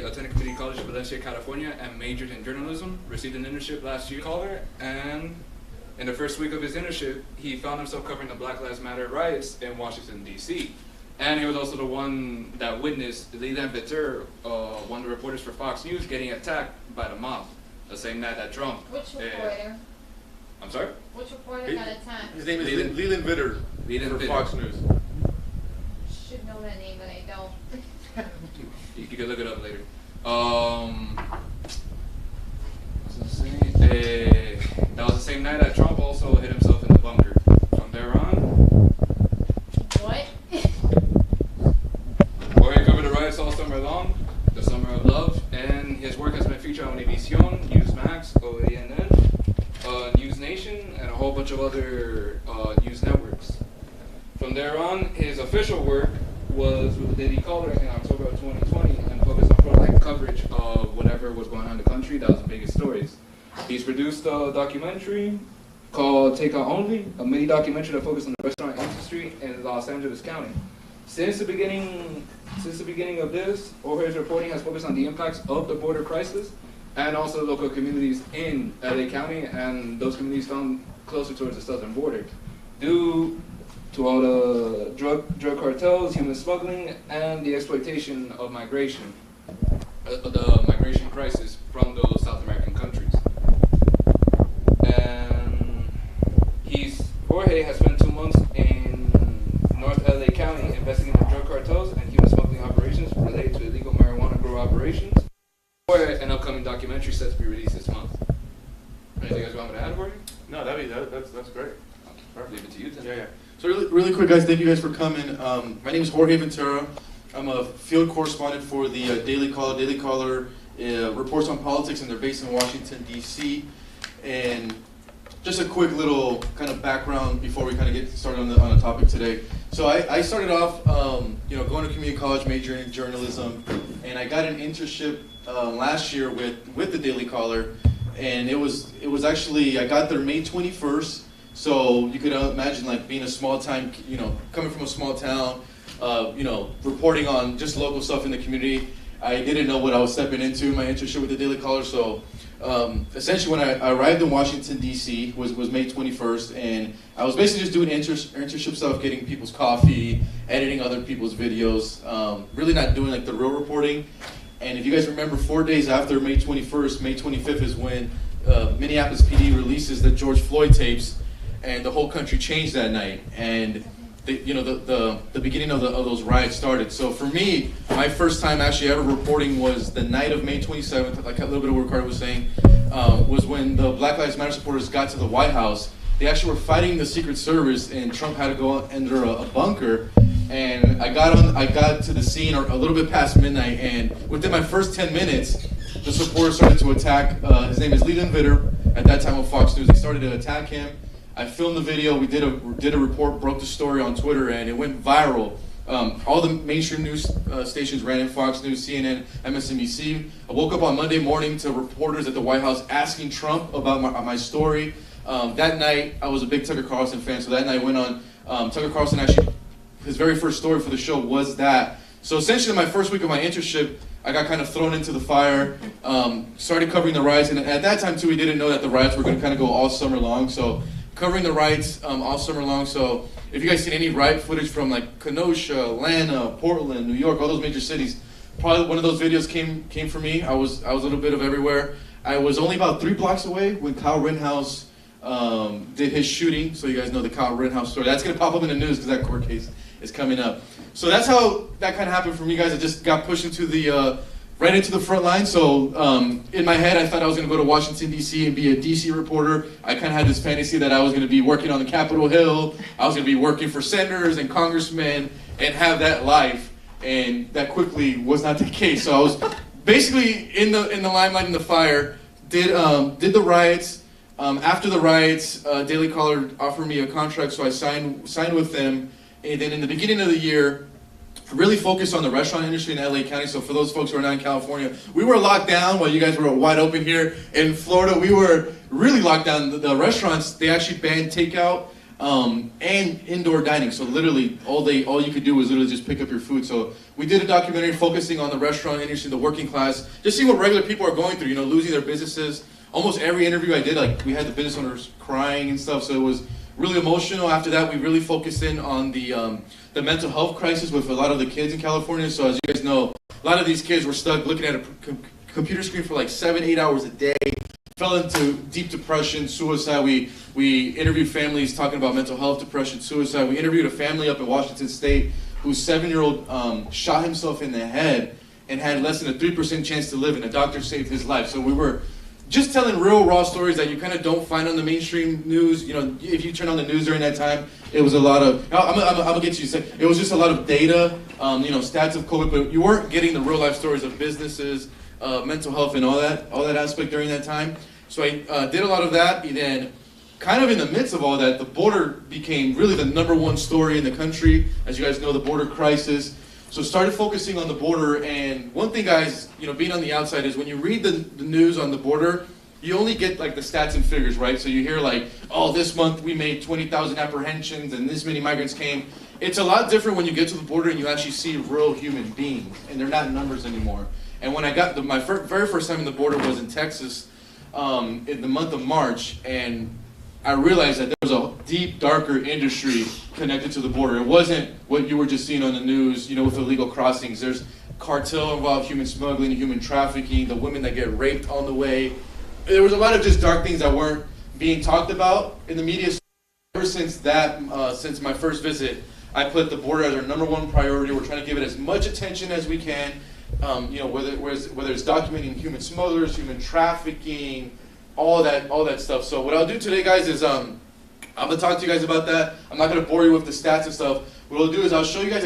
attended Community College of Valencia, California, and majored in journalism. Received an internship last year, and in the first week of his internship, he found himself covering the Black Lives Matter riots in Washington, D.C. And he was also the one that witnessed Ventura, one of the reporters for Fox News, getting attacked by the mob the same night that Trump. Which reporter? I'm sorry? Which reporter got attacked? His name is Leland Vitter for Fox News. Should know that name, but I don't. You can look it up later. That was the same night that Trump also hit himself in the bunker. From there on, What? Jorge covered the riots all summer long, the summer of love, and his work has been featured on Univision, Newsmax, OANN, News Nation, and a whole bunch of other news networks. From there on, his official work was with the Daily Caller in October of 2020 and focused on frontline coverage of whatever was going on in the country. That was the biggest stories. He's produced a documentary called Takeout Only, a mini documentary that focused on the restaurant industry in Los Angeles County. Since the beginning of this, Jorge's reporting has focused on the impacts of the border crisis and also local communities in LA County and those communities found closer towards the southern border, due to all the drug cartels, human smuggling, and the exploitation of migration, the migration crisis from those South American countries. And Jorge has spent 2 months in North LA County investigating the drug cartels and human smuggling operations related to illegal marijuana grow operations, for an upcoming documentary set to be released this month. Anything else you want me to add, Jorge? No, that's great. I'll leave it to you then. Yeah. So really quick, guys, thank you guys for coming. My name is Jorge Ventura. I'm a field correspondent for the Daily Caller. Daily Caller reports on politics, and they're based in Washington, D.C. And just a quick little kind of background before we kind of get started on the topic today. So I started off, going to community college, majoring in journalism, and I got an internship last year with the Daily Caller, and it was actually, I got there May 21st. So you could imagine like being a small time, coming from a small town, reporting on just local stuff in the community. I didn't know what I was stepping into in my internship with the Daily Caller. So essentially when I arrived in Washington, D.C. was May 21st, and I was basically just doing internship stuff, getting people's coffee, editing other people's videos, really not doing like the real reporting. And if you guys remember, 4 days after May 21st, May 25th is when Minneapolis PD releases the George Floyd tapes, and the whole country changed that night, and the beginning of those riots started. So for me, my first time actually ever reporting was the night of May 27th, like a little bit of what Carter was saying, was when the Black Lives Matter supporters got to the White House. They actually were fighting the Secret Service, and Trump had to go under a bunker. And I got to the scene a little bit past midnight, and within my first 10 minutes, the supporters started to attack. His name is Leland Vitter, at that time of Fox News. They started to attack him. I filmed the video. We did a report, broke the story on Twitter, and it went viral. All the mainstream news stations ran in, Fox News, CNN, MSNBC. I woke up on Monday morning to reporters at the White House asking Trump about my story. That night, I was a big Tucker Carlson fan, so that night I went on. Tucker Carlson actually, his very first story for the show was that. So essentially, my first week of my internship, I got kind of thrown into the fire, started covering the riots, and at that time too, we didn't know that the riots were going to kind of go all summer long. So covering the riots all summer long. So if you guys seen any riot footage from like Kenosha, Atlanta, Portland, New York, all those major cities, probably one of those videos came from me. I was a little bit of everywhere. I was only about 3 blocks away when Kyle Rittenhouse did his shooting. So you guys know the Kyle Rittenhouse story. That's gonna pop up in the news because that court case is coming up. So that's how that kind of happened for me, guys. I just got pushed into the right into the front line. So in my head, I thought I was going to go to Washington, D.C. and be a D.C. reporter. I kind of had this fantasy that I was going to be working on the Capitol Hill. I was going to be working for senators and congressmen and have that life. And that quickly was not the case. So I was basically in the limelight, in the fire, did the riots. After the riots, Daily Caller offered me a contract, so I signed with them. And then in the beginning of the year, really focused on the restaurant industry in LA County. So for those folks who are not in California, we were locked down while you guys were wide open here in Florida. We were really locked down. The restaurants, they actually banned takeout. and indoor dining. So literally, all you could do was literally just pick up your food. So we did a documentary focusing on the restaurant industry, the working class, just see what regular people are going through. You know, losing their businesses. Almost every interview I did, like we had the business owners crying and stuff. So it was really emotional. After that, we really focused in on the mental health crisis with a lot of the kids in California. So as you guys know, a lot of these kids were stuck looking at a computer screen for like 7-8 hours a day. Fell into deep depression, suicide. We interviewed families talking about mental health, depression, suicide. We interviewed a family up in Washington State whose 7-year-old shot himself in the head and had less than a 3% chance to live, and a doctor saved his life. So we were just telling real raw stories that you kind of don't find on the mainstream news. You know, if you turn on the news during that time, it was a lot of, I'm gonna get you to say, it was just a lot of data, you know, stats of COVID, but you weren't getting the real life stories of businesses, mental health and all that aspect during that time. So I did a lot of that, and then kind of in the midst of all that, the border became really the #1 story in the country. As you guys know, the border crisis. So started focusing on the border, and one thing, guys, you know, being on the outside is when you read the news on the border, you only get like the stats and figures, right? So you hear like, oh, this month we made 20,000 apprehensions and this many migrants came. It's a lot different when you get to the border and you actually see real human beings, and they're not numbers anymore. And when I got my very first time in the border was in Texas in the month of March, and I realized that there was a deep, darker industry connected to the border. It wasn't what you were just seeing on the news, you know, with illegal crossings. There's cartel involved, human smuggling, human trafficking, the women that get raped on the way. There was a lot of just dark things that weren't being talked about in the media. Ever since that, since my first visit, I put the border as our #1 priority. We're trying to give it as much attention as we can. You know, whether it's documenting human smugglers, human trafficking, all that stuff. So what I'll do today, guys, is I'm gonna talk to you guys about that. I'm not gonna bore you with the stats and stuff. What I'll do is I'll show you guys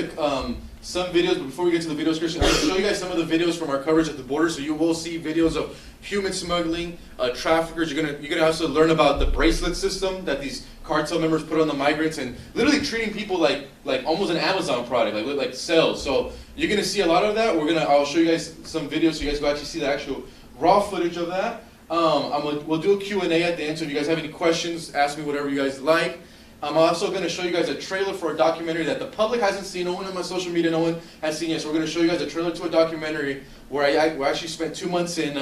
some videos. But before we get to the videos, Christian, I'll show you guys some of the videos from our coverage at the border. So you will see videos of human smuggling, traffickers. You're gonna also learn about the bracelet system that these cartel members put on the migrants, and literally treating people like almost an Amazon product, like sales. So you're gonna see a lot of that. I'll show you guys some videos so you guys will actually see the actual raw footage of that. We'll do a Q&A at the end, so if you guys have any questions, ask me whatever you guys like. I'm also going to show you guys a trailer for a documentary that the public hasn't seen. No one on my social media, no one has seen yet. So we're going to show you guys a trailer to a documentary where we actually spent 2 months in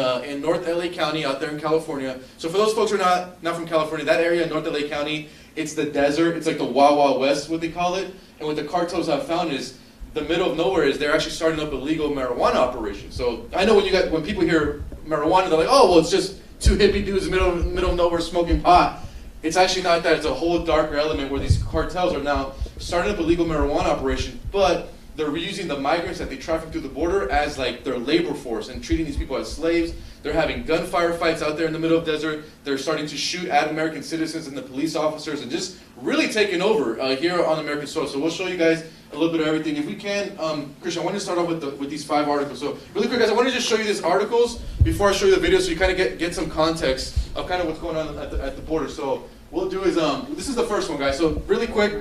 North LA County out there in California. So for those folks who are not from California, that area in North LA County, it's the desert. It's like the Wild Wild West, what they call it. And what the cartels have found is the middle of nowhere is they're actually starting up illegal marijuana operations. So I know when people hear marijuana, they're like, oh, well, it's just 2 hippie dudes in the middle of nowhere smoking pot. It's actually not that. It's a whole darker element where these cartels are now starting up illegal marijuana operations, but they're reusing the migrants that they traffic through the border as like their labor force and treating these people as slaves. They're having gunfire fights out there in the middle of the desert. They're starting to shoot at American citizens and the police officers, and just really taking over here on American soil. So we'll show you guys a little bit of everything. If we can, Christian, I want to start off with these 5 articles. So really quick, guys, I want to just show you these articles before I show you the video so you kind of get some context of kind of what's going on at the border. So what we'll do is, this is the first one, guys. So really quick.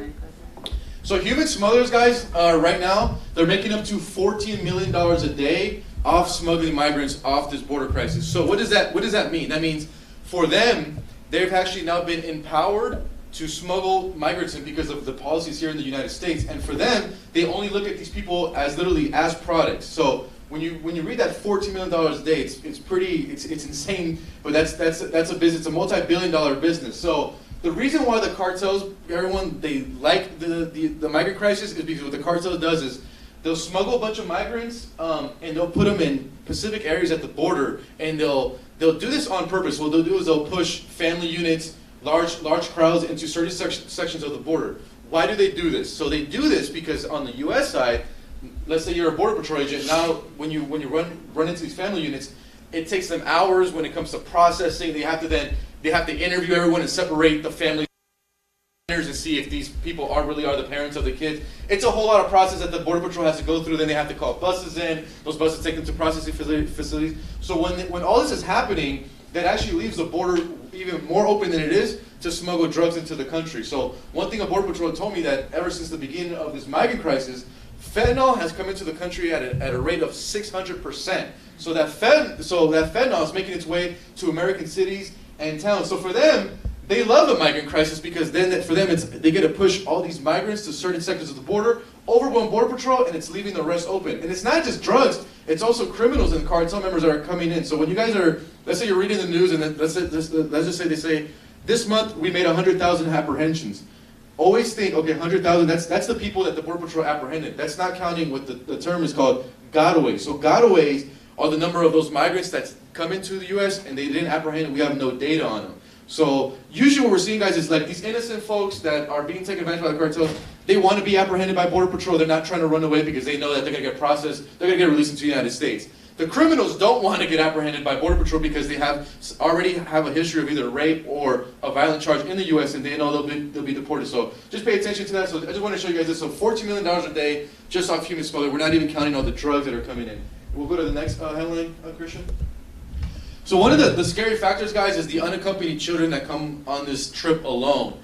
So human smugglers, guys, right now, they're making up to $14 million a day off smuggling migrants off this border crisis. So what does that mean? That means for them, they've actually now been empowered to smuggle migrants in because of the policies here in the United States. And for them, they only look at these people as literally as products. So when you read that $14 million a day, it's insane. But that's a business, it's a multi-billion-dollar business. So the reason why the cartels, they like the migrant crisis is because what the cartel does is they'll smuggle a bunch of migrants and they'll put them in specific areas at the border, and they'll do this on purpose. What they'll do is they'll push family units, large crowds into certain sections of the border. Why do they do this? So they do this because on the U.S. side, let's say you're a border patrol agent. Now, when you run into these family units, it takes them hours when it comes to processing. They have to interview everyone and separate the family and see if these people really are the parents of the kids. It's a whole lot of process that the border patrol has to go through. Then they have to call buses in. Those buses take them to processing facilities. So when all this is happening, that actually leaves the border even more open than it is to smuggle drugs into the country. So one thing a border patrol told me that ever since the beginning of this migrant crisis, fentanyl has come into the country at a rate of 600%. So that fentanyl is making its way to American cities and towns. So for them, They love a migrant crisis because then for them they get to push all these migrants to certain sectors of the border, overwhelm Border Patrol, and it's leaving the rest open. And it's not just drugs, it's also criminals and cartel members that are coming in. So when you guys are, let's say you're reading the news and then let's just say they say, this month we made 100,000 apprehensions. Always think, okay, 100,000, that's the people that the Border Patrol apprehended. That's not counting what the term is called gotaways. So gotaways are the number of those migrants that come into the U.S. and they didn't apprehend and we have no data on them. So usually what we're seeing, guys, is like these innocent folks that are being taken advantage by the cartels, they want to be apprehended by Border Patrol. They're not trying to run away because they know that they're going to get processed, they're going to get released into the United States. The criminals don't want to get apprehended by Border Patrol because they already have a history of either rape or a violent charge in the U.S. and they know they'll be deported. So just pay attention to that. So I just want to show you guys this. So $14 million a day just off human smuggling. We're not even counting all the drugs that are coming in. We'll go to the next headline, Christian. So one of the scary factors, guys, is the unaccompanied children that come on this trip alone.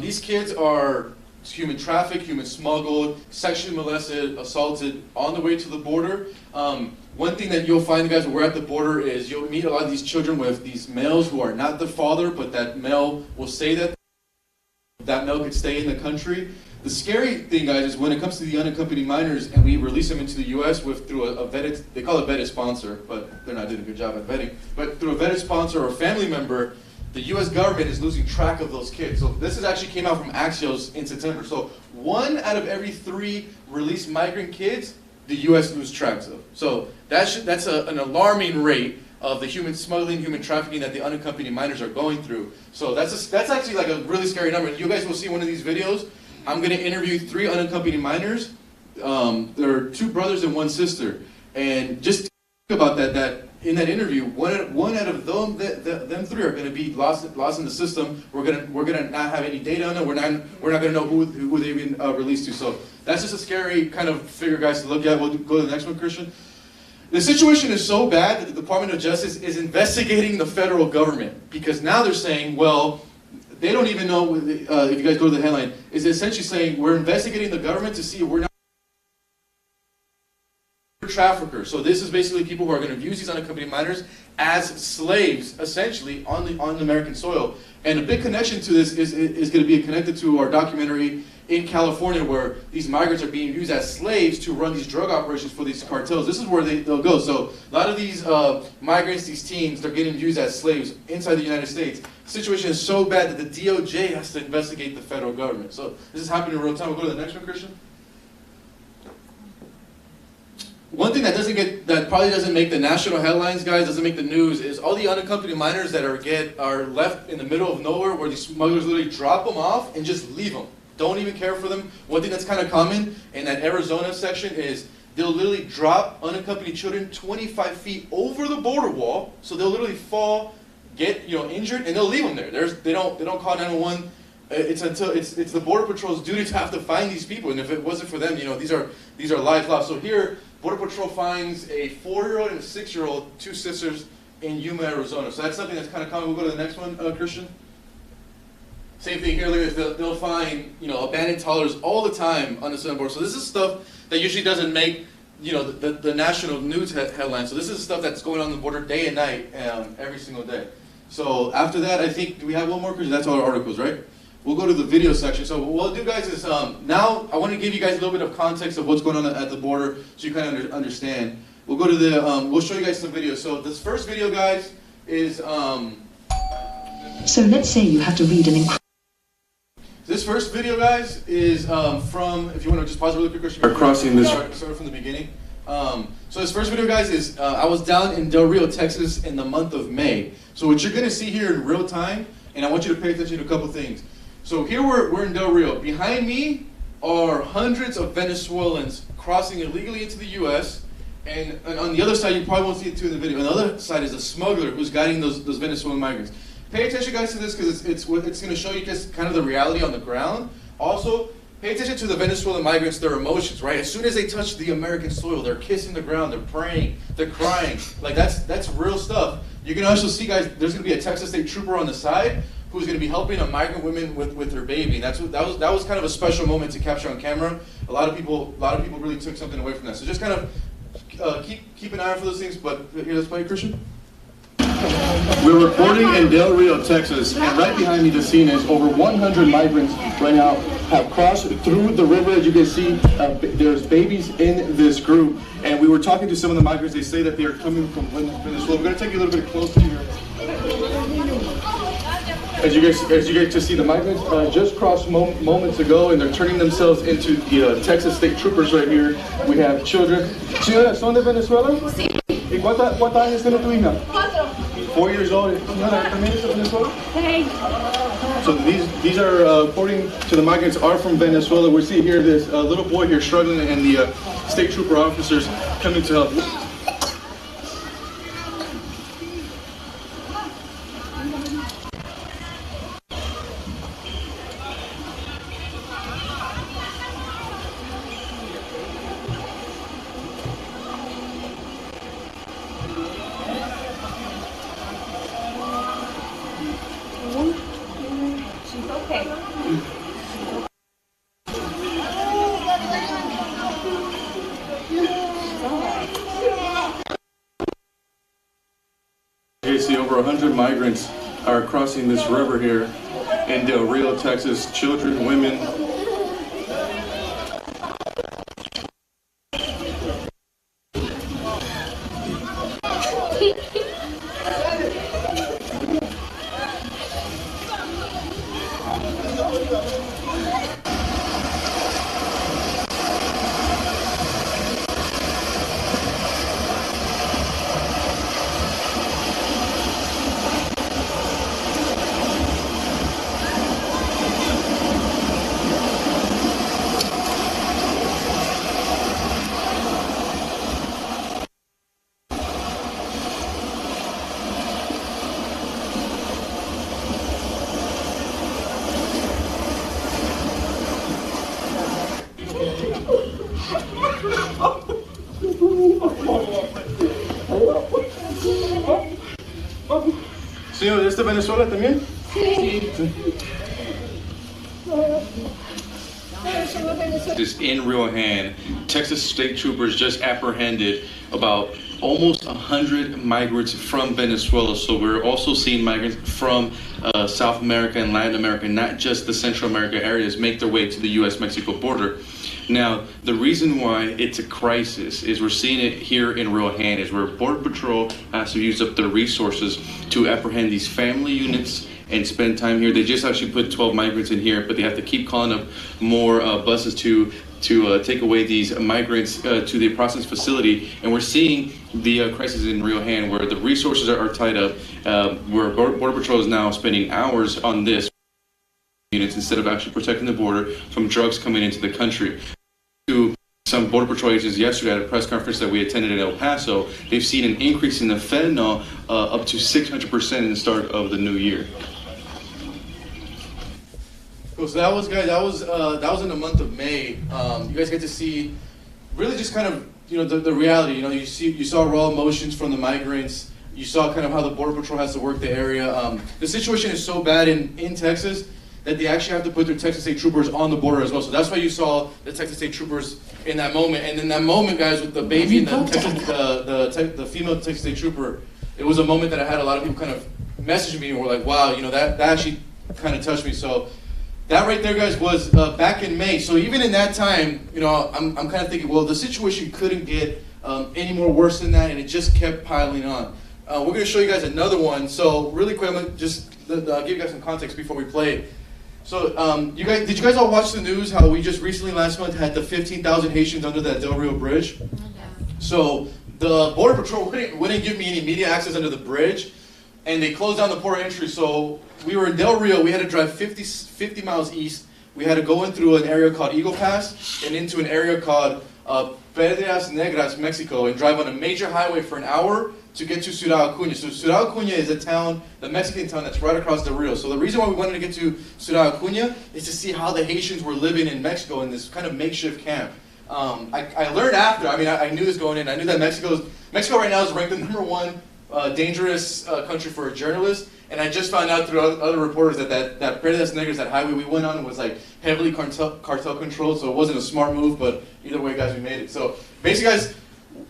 These kids are human trafficked, human smuggled, sexually molested, assaulted on the way to the border. One thing that you'll find, guys, when we're at the border is you'll meet a lot of these children with these males who are not the father, but that male will say that male could stay in the country. The scary thing, guys, is when it comes to the unaccompanied minors and we release them into the U.S. through a vetted, they call it vetted sponsor, but they're not doing a good job at vetting, but through a vetted sponsor or family member, the U.S. government is losing track of those kids. So this actually came out from Axios in September. So 1 out of every 3 released migrant kids, the U.S. loses track of. So that's an alarming rate of the human smuggling, human trafficking that the unaccompanied minors are going through. So that's actually like a really scary number. And you guys will see one of these videos. I'm going to interview 3 unaccompanied minors. There are 2 brothers and 1 sister. And just think about that in that interview, one out of them 3 are going to be lost in the system. We're gonna not have any data on them. We're not going to know who they've been released to. So that's just a scary kind of figure, guys, to look at. We'll go to the next one, Christian. The situation is so bad that the Department of Justice is investigating the federal government because now they're saying, well, they don't even know, if you guys go to the headline, is essentially saying we're investigating the government to see if we're not traffickers. So this is basically people who are going to use these unaccompanied minors as slaves, essentially, on the American soil. And a big connection to this is going to be connected to our documentary in California where these migrants are being used as slaves to run these drug operations for these cartels. This is where they'll go. So a lot of these migrants, these teens, they're getting used as slaves inside the United States. The situation is so bad that the DOJ has to investigate the federal government. So this is happening in real time. We'll go to the next one, Christian. One thing that probably doesn't make the national headlines, guys, doesn't make the news, is all the unaccompanied minors that are left in the middle of nowhere where these smugglers literally drop them off and just leave them. Don't even care for them. One thing that's kind of common in that Arizona section is they'll literally drop unaccompanied children 25 feet over the border wall, so they'll literally fall, get injured, and they'll leave them there. They don't call 911. It's the Border Patrol's duty to have to find these people, and if it wasn't for them, these are lives lost. So here, Border Patrol finds a 4-year-old and a 6-year-old, 2 sisters in Yuma, Arizona. So that's something that's kind of common. We'll go to the next one, Christian. Same thing here. They'll find abandoned toddlers all the time on the southern border. So this is stuff that usually doesn't make the national news headlines. So this is stuff that's going on the border day and night, every single day. So after that, I think, do we have one more? Because that's all our articles, right? We'll go to the video section. So what we'll do, guys, is now I want to give you guys a little bit of context of what's going on at the border so you kind of understand. We'll go to we'll show you guys some videos. So this first video, guys, is So let's say you have to read an this first video, guys, is from, if you want to just pause really quick, Christian, we're crossing this. Start from the beginning. So this first video, guys, is I was down in Del Rio, Texas in the month of May. So what you're going to see here in real time, and I want you to pay attention to a couple things. So here we're in Del Rio. Behind me are hundreds of Venezuelans crossing illegally into the U.S., and on the other side, you probably won't see it too in the video. On the other side is a smuggler who's guiding those Venezuelan migrants. Pay attention, guys, to this because it's going to show you just kind of the reality on the ground. Also, pay attention to the Venezuelan migrants, their emotions, right? As soon as they touch the American soil, they're kissing the ground, they're praying, they're crying. Like that's real stuff. You can also see, guys, there's going to be a Texas State Trooper on the side who's going to be helping a migrant woman with her baby. And that was kind of a special moment to capture on camera. A lot of people really took something away from that. So just kind of keep an eye out for those things. But here, let's play, Christian. We're recording in Del Rio, Texas, and right behind me the scene is over 100 migrants right now have crossed through the river. As you can see, there's babies in this group, and we were talking to some of the migrants. They say that they are coming from Venezuela. We're going to take you a little bit closer here. As you get to see, the migrants just crossed moments ago, and they're turning themselves into the Texas state troopers right here. We have children. Señora, ¿son de Venezuela? Sí. ¿Y cuántos años tiene tu hija? 4 years old. Señora, ¿también es de Venezuela? Hey. So these are, according to the migrants, are from Venezuela. We see here this little boy here struggling, and the state trooper officers coming to help. She's okay. You see over 100 migrants are crossing this river here in Del Rio, Texas. Children, women. Señor, ¿es de Venezuela también? Sí. Just in real hand, Texas state troopers just apprehended about almost 100 migrants from Venezuela. So we're also seeing migrants from South America and Latin America, not just the Central America areas, make their way to the U.S.-Mexico border. Now, the reason why it's a crisis is we're seeing it here in real hand, is where Border Patrol has to use up their resources to apprehend these family units and spend time here. They just actually put 12 migrants in here, but they have to keep calling up more buses to take away these migrants to the processing facility. And we're seeing the crisis in real hand, where the resources are tied up, where Border Patrol is now spending hours on this units instead of actually protecting the border from drugs coming into the country. To some Border Patrol agents yesterday at a press conference that we attended in El Paso, they've seen an increase in the fentanyl up to 600% in the start of the new year. Cool. So that was, guys, that was in the month of May. You guys get to see really just kind of, you know, the reality. You know, you saw raw emotions from the migrants. You saw kind of how the Border Patrol has to work the area. The situation is so bad in Texas that they actually have to put their Texas State Troopers on the border as well. So that's why you saw the Texas State Troopers in that moment. And in that moment, guys, with the baby and the female Texas State Trooper, it was a moment that I had a lot of people kind of message me and were like, wow, you know, that actually kind of touched me. So that right there, guys, was back in May. So even in that time, you know, I'm kind of thinking, well, the situation couldn't get any more worse than that, and it just kept piling on. We're going to show you guys another one. So really quick, I'm going to just give you guys some context before we play. So did you guys all watch the news, how we just recently last month had the 15,000 Haitians under that Del Rio bridge? Yeah. So the Border Patrol wouldn't give me any media access under the bridge, and they closed down the port entry. So we were in Del Rio. We had to drive 50 miles east. We had to go in through an area called Eagle Pass and into an area called Piedras Negras, Mexico, and drive on a major highway for an hour to get to Ciudad Acuña. So Ciudad Acuña is a town, the Mexican town that's right across the Rio. So the reason why we wanted to get to Ciudad Acuña is to see how the Haitians were living in Mexico in this kind of makeshift camp. I learned after, I mean, I knew this going in. I knew that Mexico right now is ranked the #1 dangerous country for a journalist. And I just found out through other reporters that Piedras Negras, that highway we went on, was like heavily cartel controlled. So it wasn't a smart move, but either way, guys, we made it. So basically, guys,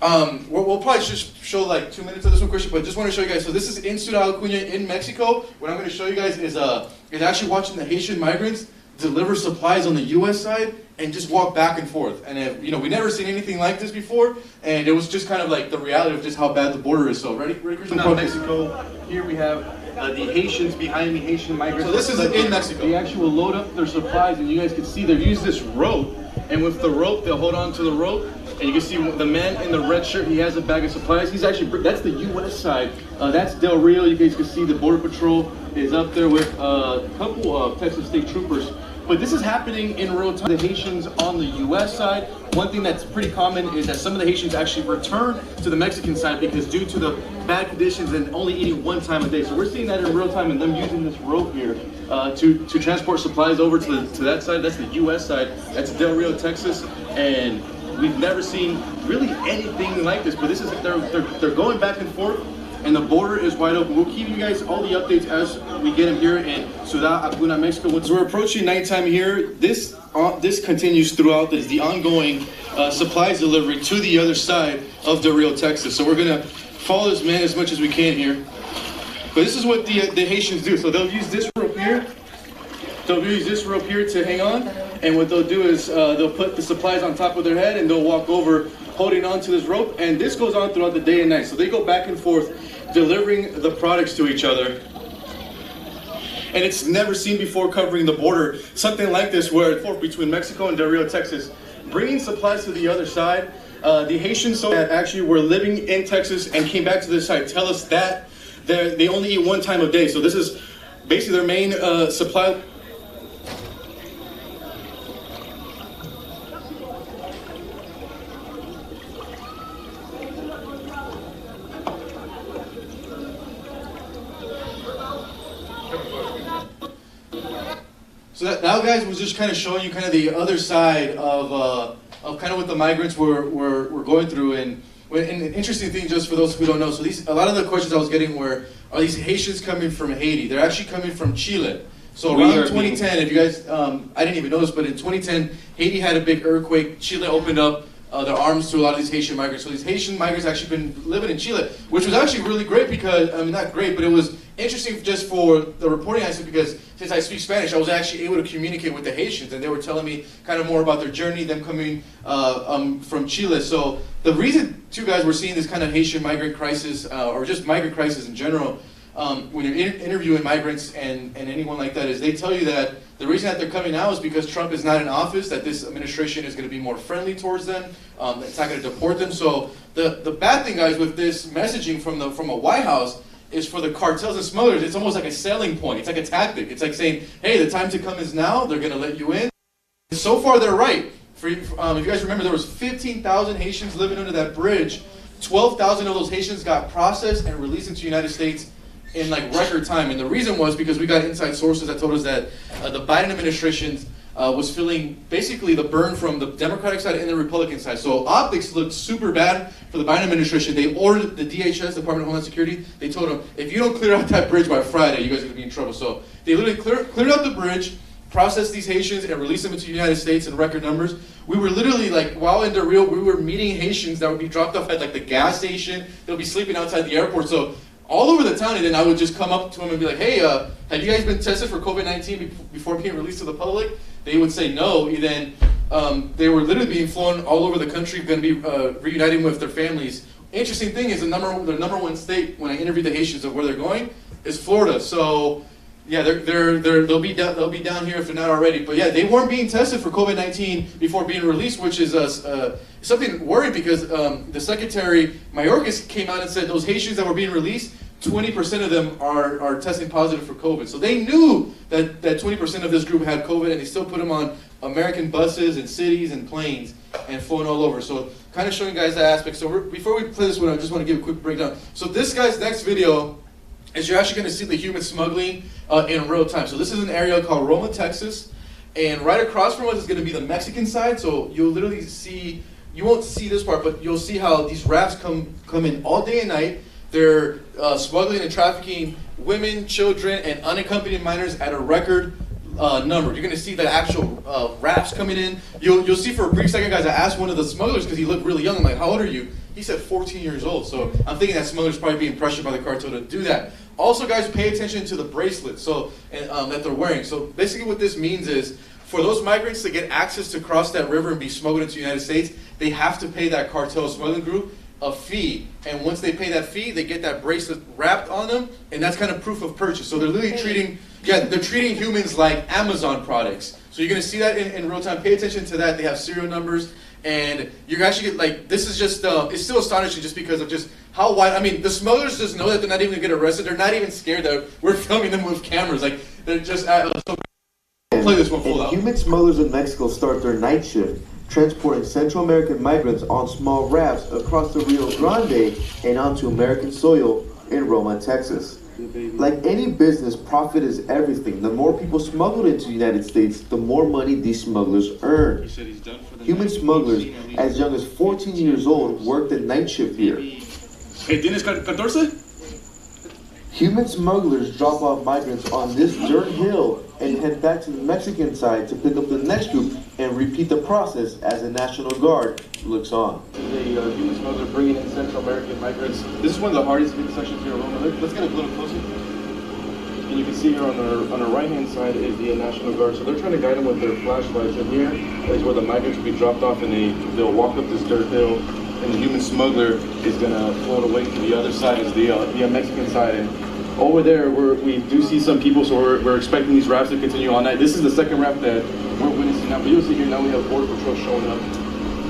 we'll probably just show like 2 minutes of this one, Christian, but just want to show you guys. So this is in Ciudad Acuña in Mexico. What I'm going to show you guys is actually watching the Haitian migrants deliver supplies on the U.S. side and just walk back and forth. And we never seen anything like this before, and it was just kind of like the reality of just how bad the border is. So ready, Christian? Now Mexico. Here we have the Haitians behind me, Haitian migrants. So this is in Mexico. They actually load up their supplies, and you guys can see they've used this rope, and with the rope, they'll hold on to the rope, and you can see the man in the red shirt, he has a bag of supplies. He's actually, that's the U.S. side. That's Del Rio. You guys can see the Border Patrol is up there with a couple of Texas State Troopers. But this is happening in real time. The Haitians on the U.S. side, one thing that's pretty common is that some of the Haitians actually return to the Mexican side because due to the bad conditions and only eating one time a day. So we're seeing that in real time and them using this rope here to transport supplies over to that side. That's the U.S. side. That's Del Rio, Texas. And we've never seen really anything like this. But this is they're going back and forth. And the border is wide open. We'll keep you guys all the updates as we get them here in Ciudad Acuña, Mexico. So we're approaching nighttime here. This continues throughout the ongoing supplies delivery to the other side of Del Rio, Texas. So we're gonna follow this man as much as we can here. But this is what the Haitians do. So they'll use this rope here. They'll use this rope here to hang on. And what they'll do is they'll put the supplies on top of their head and they'll walk over holding on to this rope. And this goes on throughout the day and night. So they go back and forth delivering the products to each other. And it's never seen before covering the border, something like this where between Mexico and Del Rio, Texas, bringing supplies to the other side. The Haitians that actually were living in Texas and came back to this side tell us that they only eat one time a day. So this is basically their main supply. So that now, guys, was just kind of showing you kind of the other side of kind of what the migrants were going through. And an interesting thing, just for those who don't know, so a lot of the questions I was getting were, are these Haitians coming from Haiti? They're actually coming from Chile. So around 2010, if you guys, I didn't even know this, but in 2010, Haiti had a big earthquake. Chile opened up their arms to a lot of these Haitian migrants. So these Haitian migrants actually been living in Chile, which was actually really great because, I mean, not great, but it was interesting just for the reporting aspect because since I speak Spanish, I was actually able to communicate with the Haitians, and they were telling me kind of more about their journey, them coming from Chile. So the reason, too, guys, we're seeing this kind of Haitian migrant crisis, or just migrant crisis in general, when you're interviewing migrants and anyone like that, is they tell you that the reason that they're coming now is because Trump is not in office, that this administration is going to be more friendly towards them, it's not going to deport them. So the bad thing, guys, with this messaging from a White House is for the cartels and smugglers, it's almost like a selling point. It's like a tactic. It's like saying, hey, the time to come is now. They're going to let you in. And so far, they're right. If you guys remember, there was 15,000 Haitians living under that bridge. 12,000 of those Haitians got processed and released into the United States in like record time. And the reason was because we got inside sources that told us that the Biden administration was feeling basically the burn from the Democratic side and the Republican side. So optics looked super bad for the Biden administration. They ordered the DHS, Department of Homeland Security, they told them, if you don't clear out that bridge by Friday, you guys are going to be in trouble. So they literally cleared out the bridge, processed these Haitians, and released them into the United States in record numbers. We were literally, like, while in Del Rio, we were meeting Haitians that would be dropped off at like the gas station. They'll be sleeping outside the airport. So all over the town, and then I would just come up to them and be like, hey, have you guys been tested for COVID-19 before being released to the public? They would say no, and then they were literally being flown all over the country, going to be reuniting with their families. Interesting thing is the number one state when I interviewed the Haitians of where they're going is Florida. So yeah, they'll be down here if they're not already. But yeah, they weren't being tested for COVID-19 before being released, which is something worrying because the Secretary Mayorkas came out and said those Haitians that were being released, 20% of them are testing positive for COVID. So they knew that 20% of this group had COVID, and they still put them on American buses and cities and planes and flown all over. So kind of showing you guys that aspect. So before we play this one, I just want to give a quick breakdown. So this guy's next video is you're actually going to see the human smuggling in real time. So this is an area called Roma, Texas, and right across from us is going to be the Mexican side. So you'll literally see, you won't see this part, but you'll see how these rafts come in all day and night. They're smuggling and trafficking women, children, and unaccompanied minors at a record number. You're going to see the actual rafts coming in. You'll see for a brief second, guys, I asked one of the smugglers because he looked really young. I'm like, how old are you? He said 14 years old. So I'm thinking that smuggler's probably being pressured by the cartel to do that. Also, guys, pay attention to the bracelets that they're wearing. So basically what this means is, for those migrants to get access to cross that river and be smuggled into the United States, they have to pay that cartel smuggling group a fee. And once they pay that fee, they get that bracelet wrapped on them, and that's kind of proof of purchase. So they're literally they're treating humans like Amazon products. So you're going to see that in real time. Pay attention to that. They have serial numbers, and you're actually like, this is just, it's still astonishing just because of just how wide. I mean, the smugglers just know that they're not even going to get arrested. They're not even scared that we're filming them with cameras. Like, they're just, play this one full out. Human smugglers in Mexico start their night shift, transporting Central American migrants on small rafts across the Rio Grande and onto American soil in Roma, Texas. Like any business, profit is everything. The more people smuggled into the United States, the more money these smugglers earn. Human smugglers, as young as 14 years old, worked the night shift here. ¿Tienes 14? Human smugglers drop off migrants on this dirt hill and head back to the Mexican side to pick up the next group and repeat the process as the National Guard looks on. The human smuggler bringing in Central American migrants. This is one of the hardest intersections here in Roma. Let's get a little closer. And you can see here on the right-hand side is the National Guard. So they're trying to guide them with their flashlights. And here is where the migrants will be dropped off, and they'll walk up this dirt hill. And the human smuggler is going to float away to the other side, is the Mexican side. And over there, we do see some people, so we're expecting these rafts to continue all night. This is the second raft that we're witnessing now. But you'll see here now we have Border Patrol showing up.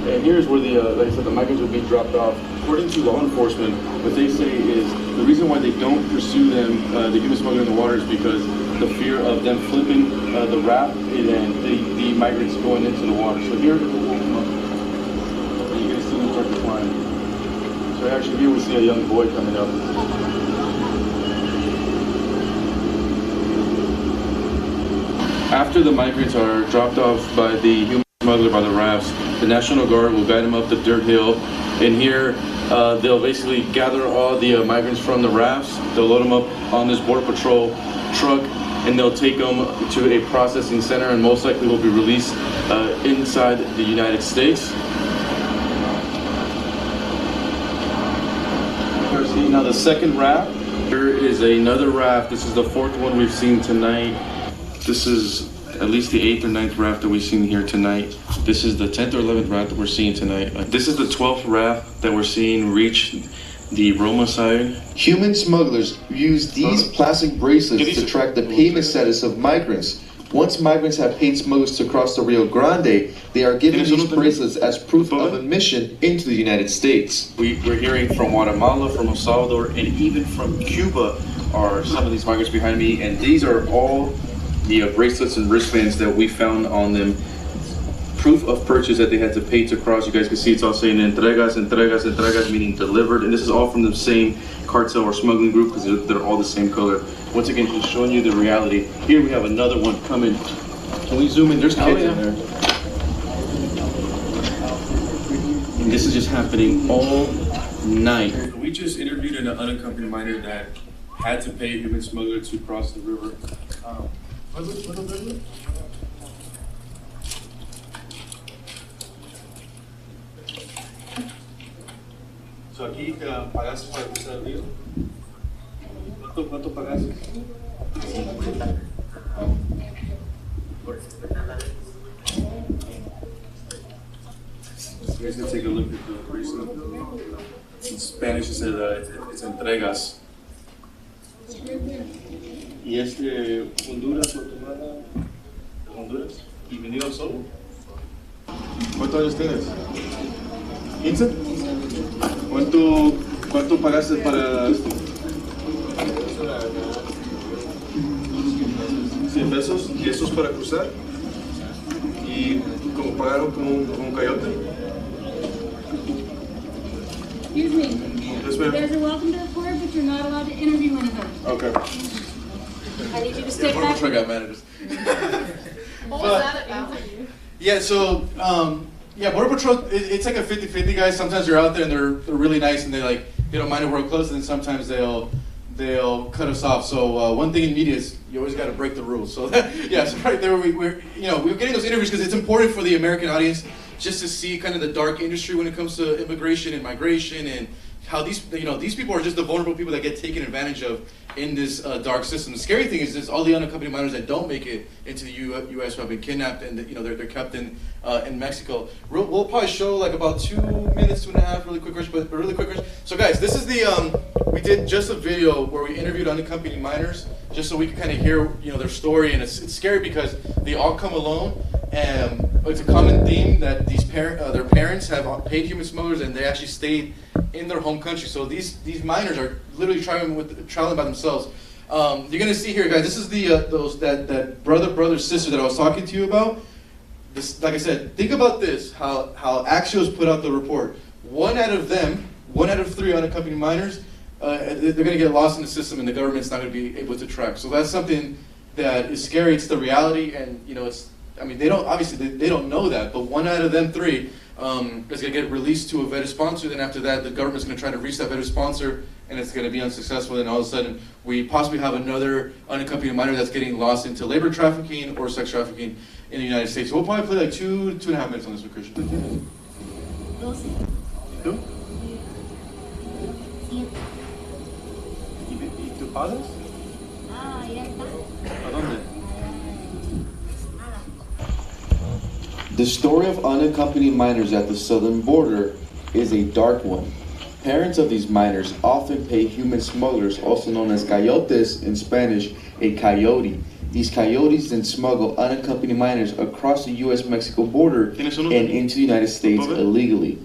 And here's where like I said, the migrants will be dropped off. According to law enforcement, what they say is the reason why they don't pursue them, the human smuggler in the water, is because the fear of them flipping the raft and the migrants going into the water. So here, we'll come up, and you can see them start to climb. So actually here we see a young boy coming up. After the migrants are dropped off by the human smuggler by the rafts, the National Guard will guide them up the dirt hill, and here they'll basically gather all the migrants from the rafts. They'll load them up on this Border Patrol truck, and they'll take them to a processing center, and most likely will be released inside the United States. See now the second raft. Here is another raft. This is the fourth one we've seen tonight. This is at least the 8th or 9th raft that we've seen here tonight. This is the 10th or 11th raft that we're seeing tonight. This is the 12th raft that we're seeing reach the Roma side. Human smugglers use these plastic bracelets to track the payment status of migrants. Once migrants have paid smugglers to cross the Rio Grande, they are given these bracelets as proof of admission into the United States. We're hearing from Guatemala, from El Salvador, and even from Cuba are some of these migrants behind me, and these are all the bracelets and wristbands that we found on them. Proof of purchase that they had to pay to cross. You guys can see it's all saying entregas, entregas, entregas, meaning delivered. And this is all from the same cartel or smuggling group because they're all the same color. Once again, just showing you the reality. Here we have another one coming. Can we zoom in? There's kids in there. And this is just happening all night. We just interviewed an unaccompanied minor that had to pay a human smuggler to cross the river. So aquí pagaste para cruzar el río. ¿Cuánto pagaste? 50. You guys can take a look at the bracelet. In Spanish it says it's entregas. Y es de Honduras, Guatemala, Honduras. ¿Y venido solo? ¿Cuántos años tienes? 15. ¿Cuánto pagaste para esto? 100 pesos. ¿Y esto es para cruzar? ¿Y como pagaron como un coyote? Excuse me. Yes, You ma'am. guys are welcome to the court, but you're not allowed to interview anybody. Okay. I need you to step Border back. Patrol got mad at us. What was that about? Yeah, so Border Patrol, it's like a 50-50, guys. Sometimes you're out there and they're really nice and they don't mind if we're close, and then sometimes they'll cut us off. So one thing in media is you always got to break the rules. So so right there we're getting those interviews because it's important for the American audience just to see kind of the dark industry when it comes to immigration and migration, and how these people are just the vulnerable people that get taken advantage of in this dark system. The scary thing is all the unaccompanied minors that don't make it into the U.S. who have been kidnapped, and they're kept in Mexico. We'll probably show like about 2 minutes, 2.5, really quick, but really quick. So guys, this is the we did just a video where we interviewed unaccompanied minors, just so we can kind of hear their story, and it's scary because they all come alone, and it's a common theme that their parents have paid human smugglers, and they actually stayed in their home country. So these minors are literally traveling by themselves. You're gonna see here, guys. This is that brother sister that I was talking to you about. This, like I said, think about this. How Axios put out the report. 1 out of 3 unaccompanied minors, they're gonna get lost in the system, and the government's not gonna be able to track. So that's something that is scary. It's the reality, and it's. I mean, they don't know that, but 1 out of them 3 is going to get released to a vetted sponsor. Then after that, the government's going to try to reach that vetted sponsor, and it's going to be unsuccessful. And all of a sudden, we possibly have another unaccompanied minor that's getting lost into labor trafficking or sex trafficking in the United States. So we'll probably play like 2.5 minutes on this one, Christian. 12. ¿Tú? ¿Y tus padres? Ah, ya está. ¿A dónde? The story of unaccompanied minors at the southern border is a dark one. Parents of these minors often pay human smugglers, also known as coyotes in Spanish, a coyote. These coyotes then smuggle unaccompanied minors across the U.S.-Mexico border and into the United States illegally.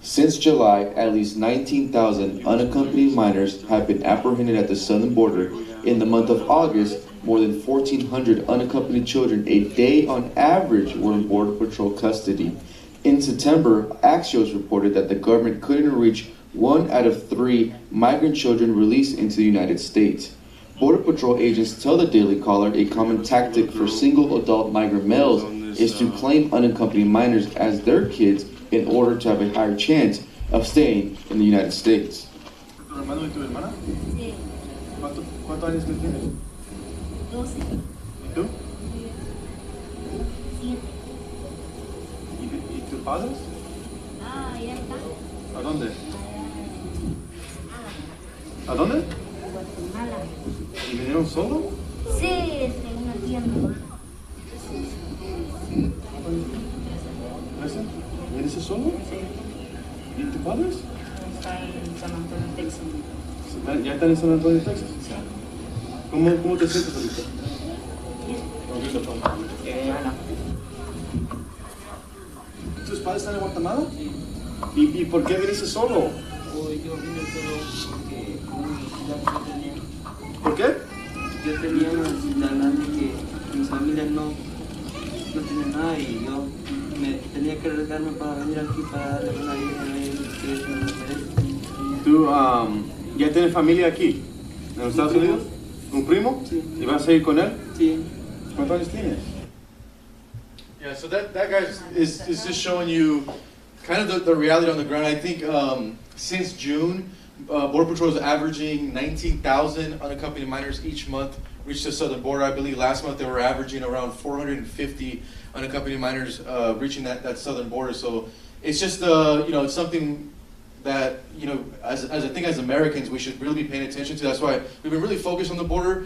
Since July, at least 19,000 unaccompanied minors have been apprehended at the southern border. In the month of August, more than 1,400 unaccompanied children a day on average were in Border Patrol custody. In September, Axios reported that the government couldn't reach 1 out of 3 migrant children released into the United States. Border Patrol agents tell the Daily Caller a common tactic for single adult migrant males is to claim unaccompanied minors as their kids in order to have a higher chance of staying in the United States. Sí. ¿Cuántos años tú tienes? 12. ¿Y tú? 7. ¿Y tus padres? Ah, ya está. ¿A dónde? ¿A dónde? Guatemala. ¿Y vinieron solos? Sí, una tienda. ¿Gracias? ¿Vienes solo? Sí. ¿Y tus padres? Está en San Antonio, Texas. ¿Ya están en San Antonio, Texas? Sí. ¿Cómo te sientes ahorita? ¿Tus padres están en Guatemala? Sí. ¿Y por qué viniste solo? Yo vine solo porque con una necesidad que tenía. ¿Por qué? Yo tenía una necesidad grande que mis familias no tienen nada y yo me tenía que arriesgarme para venir aquí para darle una vida a ellos que ellos me merecen. ¿Tú ya tienes familia aquí, en los Estados Unidos? ¿Un primo? Sí. ¿Y vas a ir con él? Sí. ¿Cuántos años tienes? Yeah, so that guy is just showing you kind of the reality on the ground. I think since June, Border Patrol is averaging 19,000 unaccompanied minors each month reach the southern border. I believe last month they were averaging around 450 unaccompanied minors reaching that southern border. So it's just it's something that as I think as Americans we should really be paying attention to. That's why we've been really focused on the border.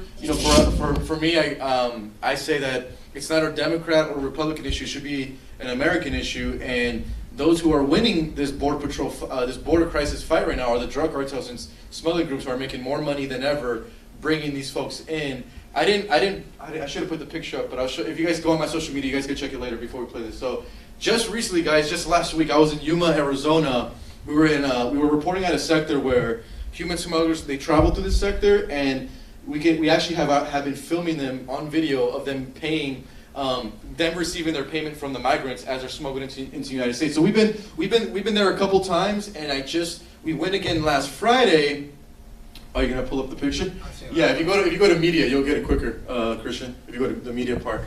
For me, I say that it's not a Democrat or Republican issue. It should be an American issue. And those who are winning this border patrol, this border crisis fight right now are the drug cartels and smuggling groups who are making more money than ever, bringing these folks in. I should have put the picture up, but I'll show. If you guys go on my social media, you guys can check it later before we play this. So, just recently, guys, just last week, I was in Yuma, Arizona. We were reporting at a sector where human smugglers, they travel through this sector, and we actually have been filming them on video of them paying, them receiving their payment from the migrants as they're smuggled into the United States. So we've been there a couple times, and we went again last Friday. Are you gonna pull up the picture? Yeah, if you go to media, you'll get it quicker, Christian. If you go to the media part.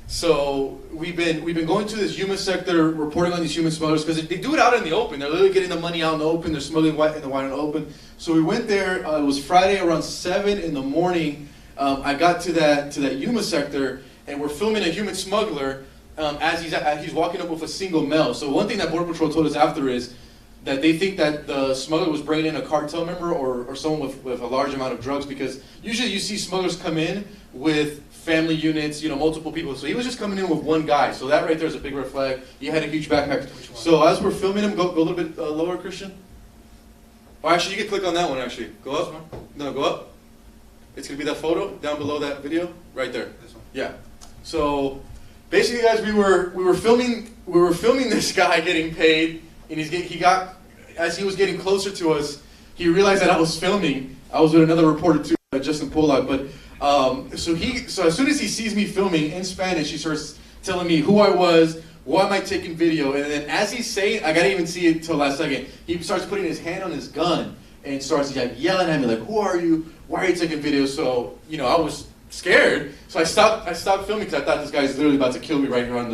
So we've been going to this Yuma sector, reporting on these human smugglers because they do it out in the open. They're literally getting the money out in the open. They're smuggling in the wide and open. So we went there. It was Friday around 7 in the morning. I got to that Yuma sector, and we're filming a human smuggler as he's walking up with a single male. So one thing that Border Patrol told us after is that they think that the smuggler was bringing in a cartel member or someone with a large amount of drugs, because usually you see smugglers come in with family units, multiple people. So he was just coming in with one guy. So that right there is a big red flag. He had a huge backpack. So as we're filming him, go a little bit lower, Christian. Or actually, you can click on that one, actually. Go up. No, go up. It's going to be that photo down below that video, right there. This one. Yeah. So basically, guys, we were filming this guy getting paid, and as he was getting closer to us, he realized that I was filming. I was with another reporter too, Justin Polak. But so as soon as he sees me filming in Spanish, he starts telling me who I was, why am I taking video, and then as he's saying, I gotta even see it till last second. He starts putting his hand on his gun and starts like yelling at me like, "Who are you? Why are you taking video?" So I was scared. So I stopped filming because I thought this guy's literally about to kill me right here on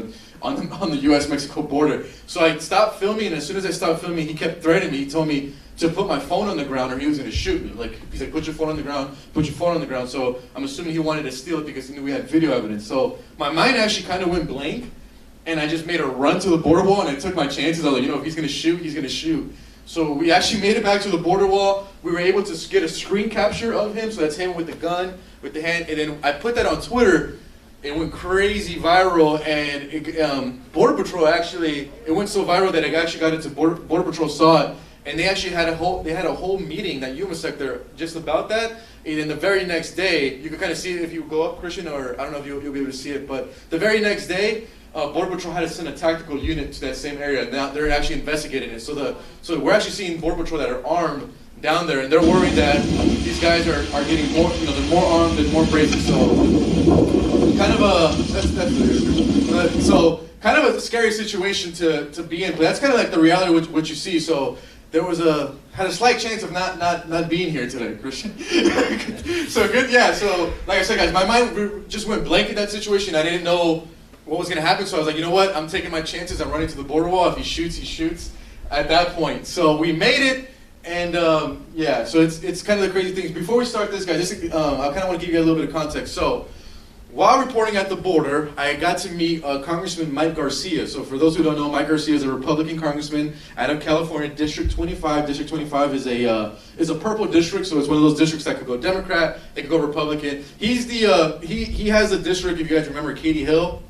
the U.S.-Mexico border. So I stopped filming, and as soon as I stopped filming, he kept threatening me. He told me to put my phone on the ground or he was going to shoot me. He's like, put your phone on the ground, put your phone on the ground. So I'm assuming he wanted to steal it because he knew we had video evidence. So my mind actually kind of went blank, and I just made a run to the border wall, and I took my chances. I was like, if he's going to shoot, he's going to shoot. So we actually made it back to the border wall. We were able to get a screen capture of him. So that's him with the gun, with the hand. And then I put that on Twitter. It went crazy viral, and Border Patrol it went so viral that it actually got into Border Patrol saw it, and they actually had a whole meeting that UMASEC there just about that. And then the very next day, you can kind of see it if you go up, Christian, or I don't know if you'll be able to see it, but the very next day, Border Patrol had to send a tactical unit to that same area. Now they're actually investigating it. So we're actually seeing Border Patrol that are armed down there, and they're worried that these guys are getting more, they're more armed and more brazen. So kind of a scary situation to be in, but that's kind of like the reality of what you see. So there had a slight chance of not being here today, Christian. So good, yeah. So like I said, guys, my mind just went blank in that situation. I didn't know what was going to happen, so I was like, you know what? I'm taking my chances. I'm running to the border wall. If he shoots, he shoots. At that point, so we made it. And yeah, so it's kind of the crazy things. Before we start this, guys, I kind of want to give you a little bit of context. So while reporting at the border, I got to meet Congressman Mike Garcia. So for those who don't know, Mike Garcia is a Republican congressman out of California, District 25. District 25 is a purple district, so it's one of those districts that could go Democrat, it could go Republican. He's he has a district, if you guys remember Katie Hill,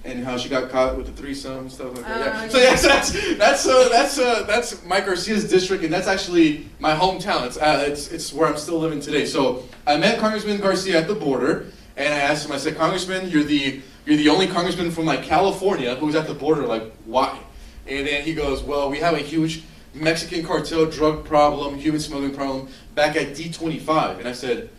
and how she got caught with the threesome stuff like that. Yeah. So yes, that's Mike Garcia's district, and that's actually my hometown. It's where I'm still living today. So I met Congressman Garcia at the border, and I asked him. I said, Congressman, you're the only congressman from like California who's at the border. Like, why? And then he goes, well, we have a huge Mexican cartel drug problem, human smuggling problem back at D25. And I said,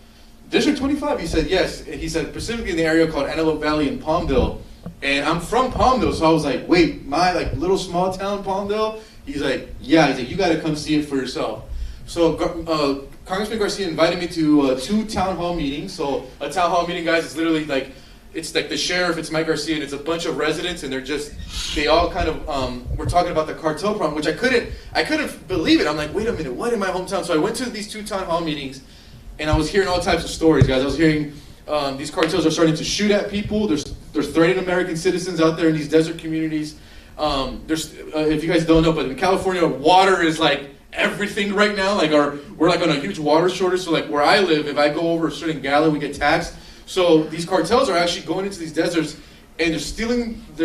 District 25? He said, yes. And he said, specifically in the area called Antelope Valley in Palmdale. And I'm from Palmdale, so I was like, wait, my like little small town Palmdale? He's like, yeah. He's like, you got to come see it for yourself. So Congressman Garcia invited me to 2 town hall meetings. So a town hall meeting, guys, is literally like, it's like the sheriff, it's Mike Garcia, and it's a bunch of residents, and they all kind of, we're talking about the cartel problem, which I couldn't believe it. I'm like, wait a minute, what in my hometown? So I went to these 2 town hall meetings, and I was hearing all types of stories, guys. I was hearing these cartels are starting to shoot at people. They're threatening American citizens out there in these desert communities. If you guys don't know, but in California, water is like everything right now. Like we're like on a huge water shortage. So like where I live, if I go over a certain gallon, we get taxed. So these cartels are actually going into these deserts, and they're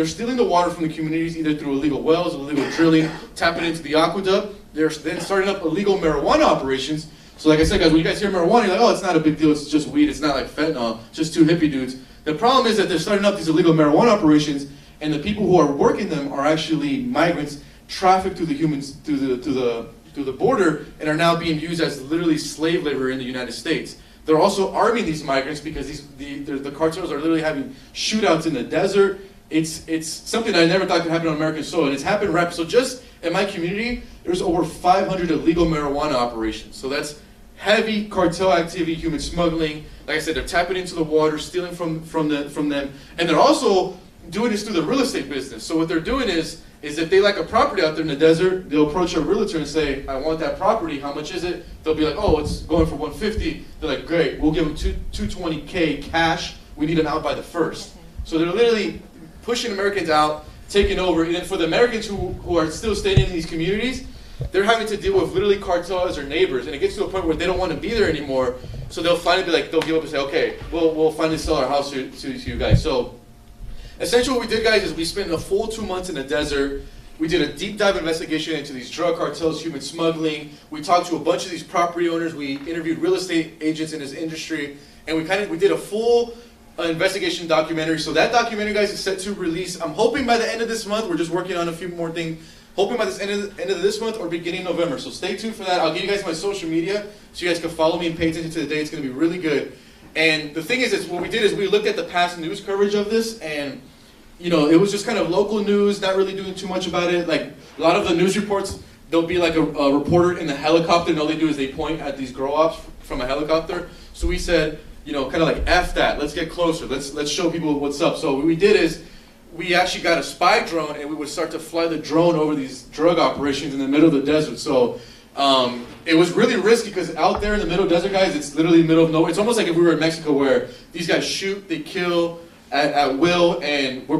stealing the water from the communities either through illegal wells, illegal drilling, tapping into the aqueduct. They're then starting up illegal marijuana operations. So like I said, guys, when you guys hear marijuana, you're like, oh, it's not a big deal. It's just weed. It's not like fentanyl. It's just 2 hippie dudes. The problem is that they're starting up these illegal marijuana operations, and the people who are working them are actually migrants trafficked through the border and are now being used as literally slave labor in the United States. They're also arming these migrants because the cartels are literally having shootouts in the desert. It's something that I never thought could happen on American soil, and it's happened rapid. So just in my community, there's over 500 illegal marijuana operations. So that's heavy cartel activity, human smuggling. Like I said, they're tapping into the water, stealing from them, and they're also doing this through the real estate business. So what they're doing is if they like a property out there in the desert, they'll approach a realtor and say, I want that property. How much is it? They'll be like, oh, it's going for $150. They're like, great, we'll give them $220K cash. We need them out by the 1st. So they're literally pushing Americans out, taking over. And then for the Americans who are still staying in these communities, they're having to deal with literally cartel as their neighbors. And it gets to a point where they don't want to be there anymore. So they'll finally be like, they'll give up and say, okay, we'll finally sell our house to you guys. So essentially what we did, guys, is we spent a full 2 months in the desert. We did a deep dive investigation into these drug cartels, human smuggling. We talked to a bunch of these property owners. We interviewed real estate agents in this industry. And we did a full investigation documentary. So that documentary, guys, is set to release. I'm hoping by the end of this month. We're just working on a few more things. Hoping by the end of this month or beginning of November. So stay tuned for that. I'll give you guys my social media so you guys can follow me and pay attention to the day. It's going to be really good. And the thing is what we did is we looked at the past news coverage of this, and you know, it was just kind of local news, not really doing too much about it. Like a lot of the news reports, there'll be like a reporter in the helicopter, and all they do is they point at these grow ops from a helicopter. So we said, you know, kind of like F that. Let's get closer. Let's show people what's up. So what we did is we actually got a spy drone, and we would start to fly the drone over these drug operations in the middle of the desert. So it was really risky because out there in the middle of the desert, guys, it's literally the middle of nowhere. It's almost like if we were in Mexico, where these guys shoot, they kill at will, and we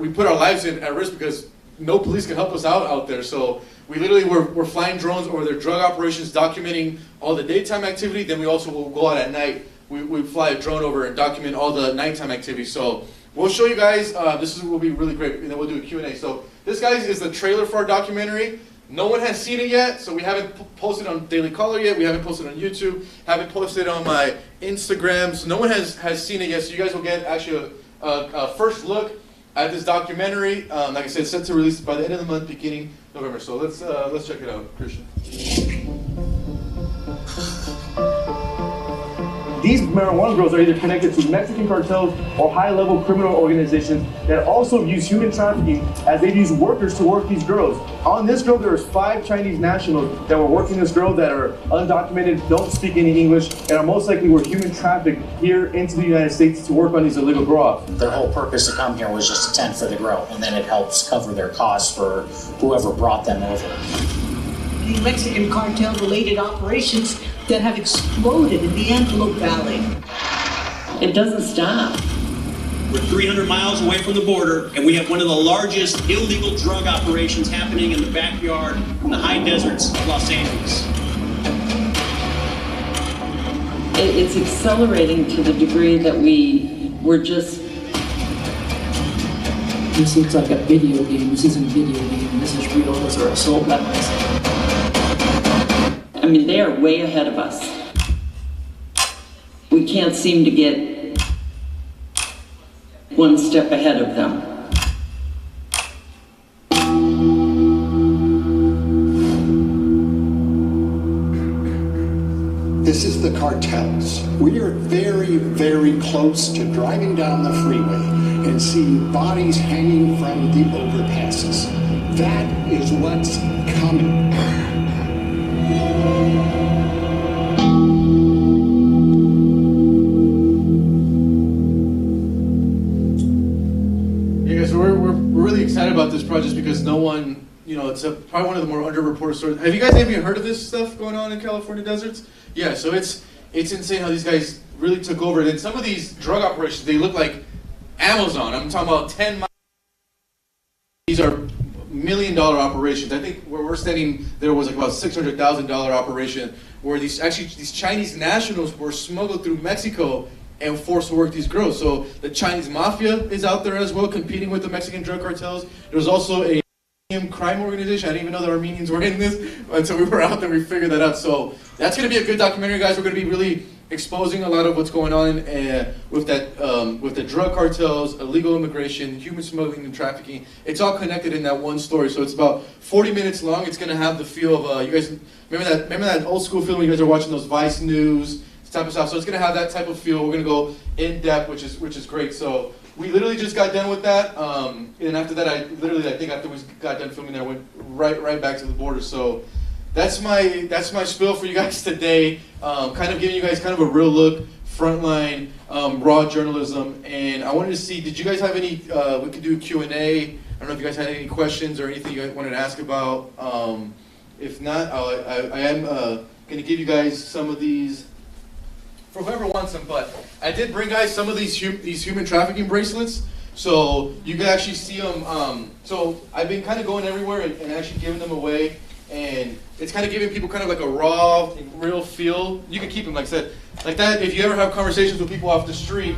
put our lives at risk because no police can help us out there. So we literally were flying drones over their drug operations, documenting all the daytime activity. Then we also will go out at night. We fly a drone over and document all the nighttime activity. So we'll show you guys. This will be really great, and then we'll do a Q&A. So this, guys, is the trailer for our documentary. No one has seen it yet, so we haven't posted on Daily Caller yet. We haven't posted on YouTube. Haven't posted on my Instagram. So no one has seen it yet. So you guys will get actually a first look at this documentary. Like I said, set to release by the end of the month, beginning November. So let's check it out, Christian. These marijuana grows are either connected to Mexican cartels or high-level criminal organizations that also use human trafficking, as they use workers to work these grows. On this grow, there was 5 Chinese nationals that were working this grow that are undocumented, don't speak any English, and are most likely were human trafficked here into the United States to work on these illegal grow-ops. Their whole purpose to come here was just to tend for the grow, and then it helps cover their costs for whoever brought them over. The Mexican cartel-related operations that have exploded in the Antelope Valley. It doesn't stop. We're 300 miles away from the border, and we have one of the largest illegal drug operations happening in the backyard in the high deserts of Los Angeles. It's accelerating to the degree that we're just... This looks like a video game. This isn't a video game. This is real. Those are assault weapons. I mean, they are way ahead of us. We can't seem to get one step ahead of them. This is the cartels. We are very, very close to driving down the freeway and seeing bodies hanging from the overpasses. That is what's coming. Yeah, guys, we're really excited about this project because no one, you know, it's probably one of the more underreported stories. Have you guys ever heard of this stuff going on in California deserts? Yeah, so it's insane how these guys really took over. And some of these drug operations, they look like Amazon. I'm talking about 10 miles. These are $1 million operations. I think where we're standing, there was like about $600,000 operation where these Chinese nationals were smuggled through Mexico and forced to work these grows. So the Chinese mafia is out there as well, competing with the Mexican drug cartels. There was also a crime organization. I didn't even know the Armenians were in this until we were out there. We figured that out. So that's going to be a good documentary, guys. We're going to be really exposing a lot of what's going on with the drug cartels, illegal immigration, human smuggling, and trafficking. It's all connected in that one story. So it's about 40 minutes long. It's going to have the feel of you guys remember that old school film when you guys are watching those Vice News type of stuff. So it's going to have that type of feel. We're going to go in depth, which is great. So we literally just got done with that, and after that, I think after we got done filming that, I went right back to the border. So that's my spiel for you guys today. Kind of giving you guys kind of a real look, frontline, raw journalism. And I wanted to see, did you guys have any? We could do a Q&A. I don't know if you guys had any questions or anything you guys wanted to ask about. If not, I am going to give you guys some of these for whoever wants them. But I did bring guys some of these human trafficking bracelets. So you can actually see them. So I've been kind of going everywhere and actually giving them away, and it's kind of giving people kind of like a raw, real feel. You can keep them, like I said, like that. If you ever have conversations with people off the street,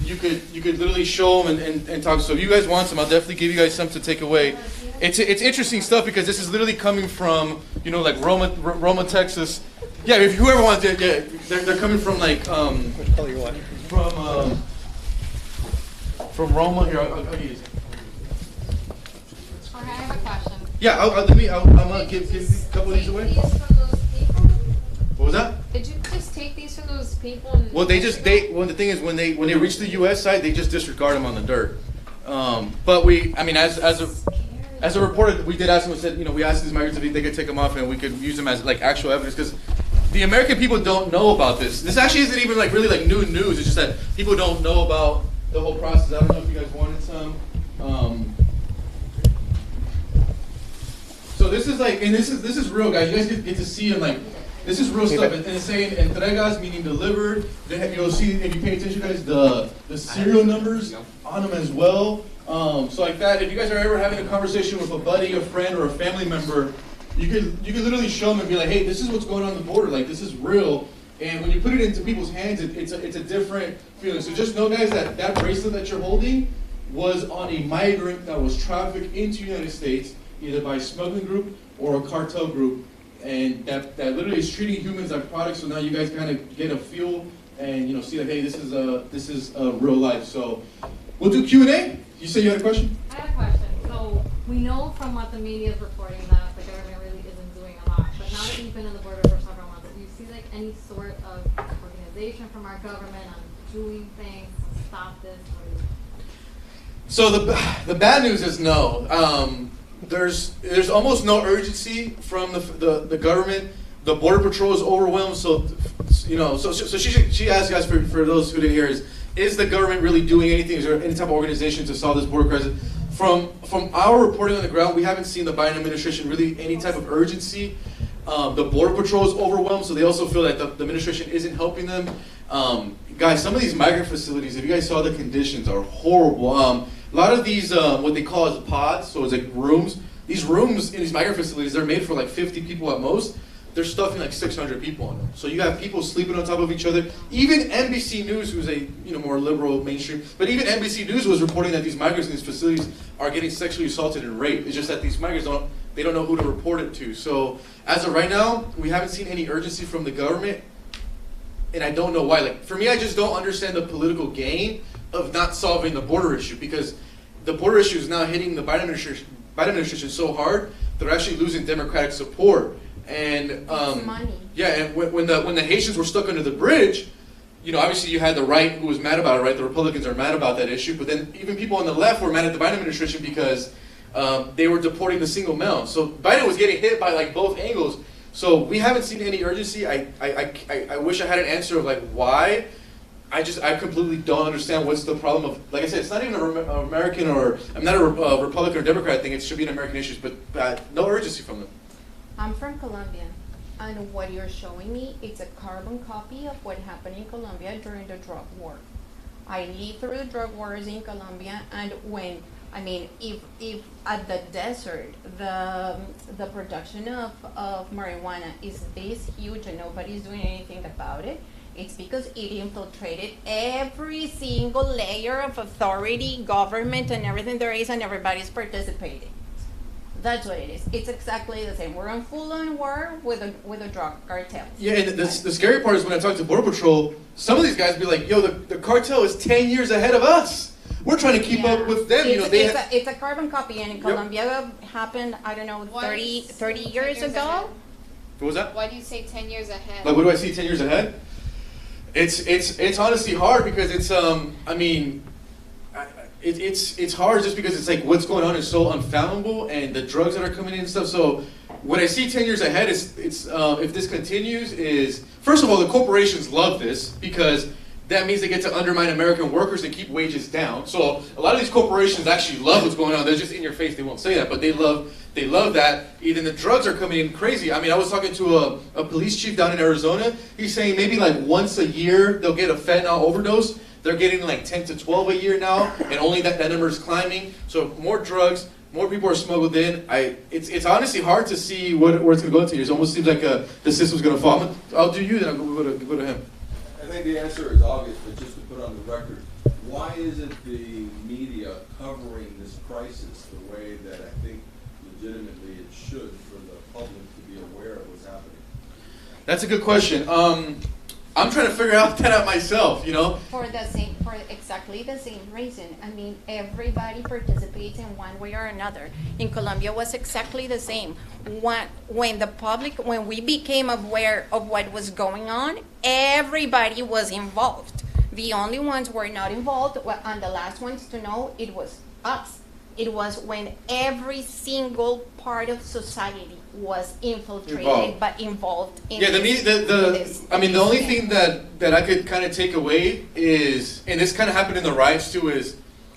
you could literally show them and talk. So if you guys want some, I'll definitely give you guys some to take away. It's interesting stuff because this is literally coming from, you know, like Roma, Texas. Yeah, if whoever wants it, yeah, they're coming from like Which color you want? From Roma. Here, I'll give you. Jorge, I have a question. Yeah, I'm gonna give a couple of these away. What was that? Did you just take these from those people? In Well, the thing is when they reach the U.S. side, they just disregard them on the dirt. But as a reporter, we did ask them. We said, we asked these migrants if they could take them off and we could use them as like actual evidence because the American people don't know about this. This actually isn't even like really like new news. It's just that people don't know about the whole process. I don't know if you guys wanted some. So this is like, and this is real, guys. You guys get to see them like. This is real stuff, and it's saying entregas, meaning delivered. You'll see, if you pay attention, guys, the serial numbers on them as well. So like that, if you guys are ever having a conversation with a buddy, a friend, or a family member, you could literally show them and be like, hey, this is what's going on the border. Like, this is real. And when you put it into people's hands, it's a different feeling. So just know, guys, that bracelet that you're holding was on a migrant that was trafficked into the United States, either by a smuggling group or a cartel group. And that literally is treating humans like products. So now you guys kind of get a feel and see that, hey, this is real life. So we'll do Q&A. You say you had a question? I have a question. So we know from what the media is reporting that the government really isn't doing a lot. But now that you've been on the border for several months, do you see like any sort of organization from our government on doing things to stop this? So the bad news is no. There's almost no urgency from the government. The border patrol is overwhelmed. So she asked you guys for those who didn't hear is the government really doing anything? Is there any type of organization to solve this border crisis? From our reporting on the ground, we haven't seen the Biden administration really any type of urgency. The border patrol is overwhelmed, so they also feel that the administration isn't helping them. Guys, some of these migrant facilities, if you guys saw the conditions, are horrible. A lot of these, what they call as pods, so it's like rooms. These rooms in these migrant facilities, they're made for like 50 people at most. They're stuffing like 600 people on them. So you have people sleeping on top of each other. Even NBC News, who's a more liberal mainstream, but even NBC News was reporting that these migrants in these facilities are getting sexually assaulted and raped. It's just that these migrants don't know who to report it to. So as of right now, we haven't seen any urgency from the government, and I don't know why. Like for me, I just don't understand the political gain of not solving the border issue, because the border issue is now hitting the Biden administration so hard they're actually losing Democratic support. And money. Yeah, and when the Haitians were stuck under the bridge, obviously you had the right who was mad about it, right? The Republicans are mad about that issue, but then even people on the left were mad at the Biden administration because they were deporting the single male. So Biden was getting hit by like both angles. So we haven't seen any urgency. I wish I had an answer of like why. I completely don't understand what's the problem of, like I said, it's not even an American or, I'm not a Republican or Democrat thing, it should be an American issue, but no urgency from them. I'm from Colombia, and what you're showing me is a carbon copy of what happened in Colombia during the drug war. I lived through the drug wars in Colombia, and if at the desert the production of marijuana is this huge and nobody's doing anything about it, it's because it infiltrated every single layer of authority, government, and everything there is, and everybody's participating. That's what it is. It's exactly the same. We're in full-on war with a drug cartel. Yeah, and the scary part is when I talk to Border Patrol, some of these guys be like, yo, the cartel is 10 years ahead of us. We're trying to keep up with them. It's a carbon copy, and in Colombia happened, I don't know, 30 years ago. What was that? Why do you say 10 years ahead? Like, what do I see 10 years ahead? It's honestly hard because it's it's hard just because it's like what's going on is so unfathomable, and the drugs that are coming in and stuff. So what I see 10 years ahead is if this continues is, first of all, the corporations love this because that means they get to undermine American workers and keep wages down. So a lot of these corporations actually love what's going on. They're just in your face. They won't say that, but they love that. Even the drugs are coming in crazy. I mean, I was talking to a police chief down in Arizona. He's saying maybe like once a year they'll get a fentanyl overdose. they're getting like 10 to 12 a year now, and only that number is climbing. So more drugs, more people are smuggled in. It's honestly hard to see where it's going to go into. It almost seems like the system's going to fall. I'll do you, then I'll go to him. I think the answer is obvious, but just to put on the record, why isn't the media covering this crisis the way that I think legitimately it should for the public to be aware of what's happening? That's a good question. I'm trying to figure that out myself, you know? For exactly the same reason. I mean, everybody participates in one way or another. In Colombia was exactly the same. When we became aware of what was going on, everybody was involved. The only ones who were not involved, and the last ones to know, it was us. It was when every single part of society was infiltrated, but involved in the only thing that I could kind of take away is, and this kind of happened in the riots too, is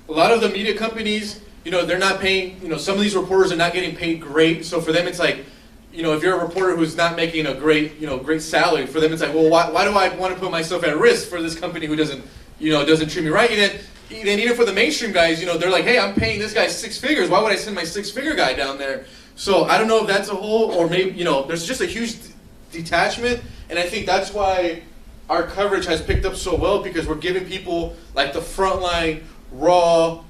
a lot of the media companies, you know, they're not paying, you know, some of these reporters are not getting paid great. So for them, it's like, you know, if you're a reporter who's not making a great salary, for them it's like, well, why do I want to put myself at risk for this company who doesn't treat me right? And then even for the mainstream guys, you know, they're like, hey, I'm paying this guy 6 figures. Why would I send my 6-figure guy down there? So I don't know if that's a whole, or maybe, you know, there's just a huge detachment. And I think that's why our coverage has picked up so well, because we're giving people like the frontline, raw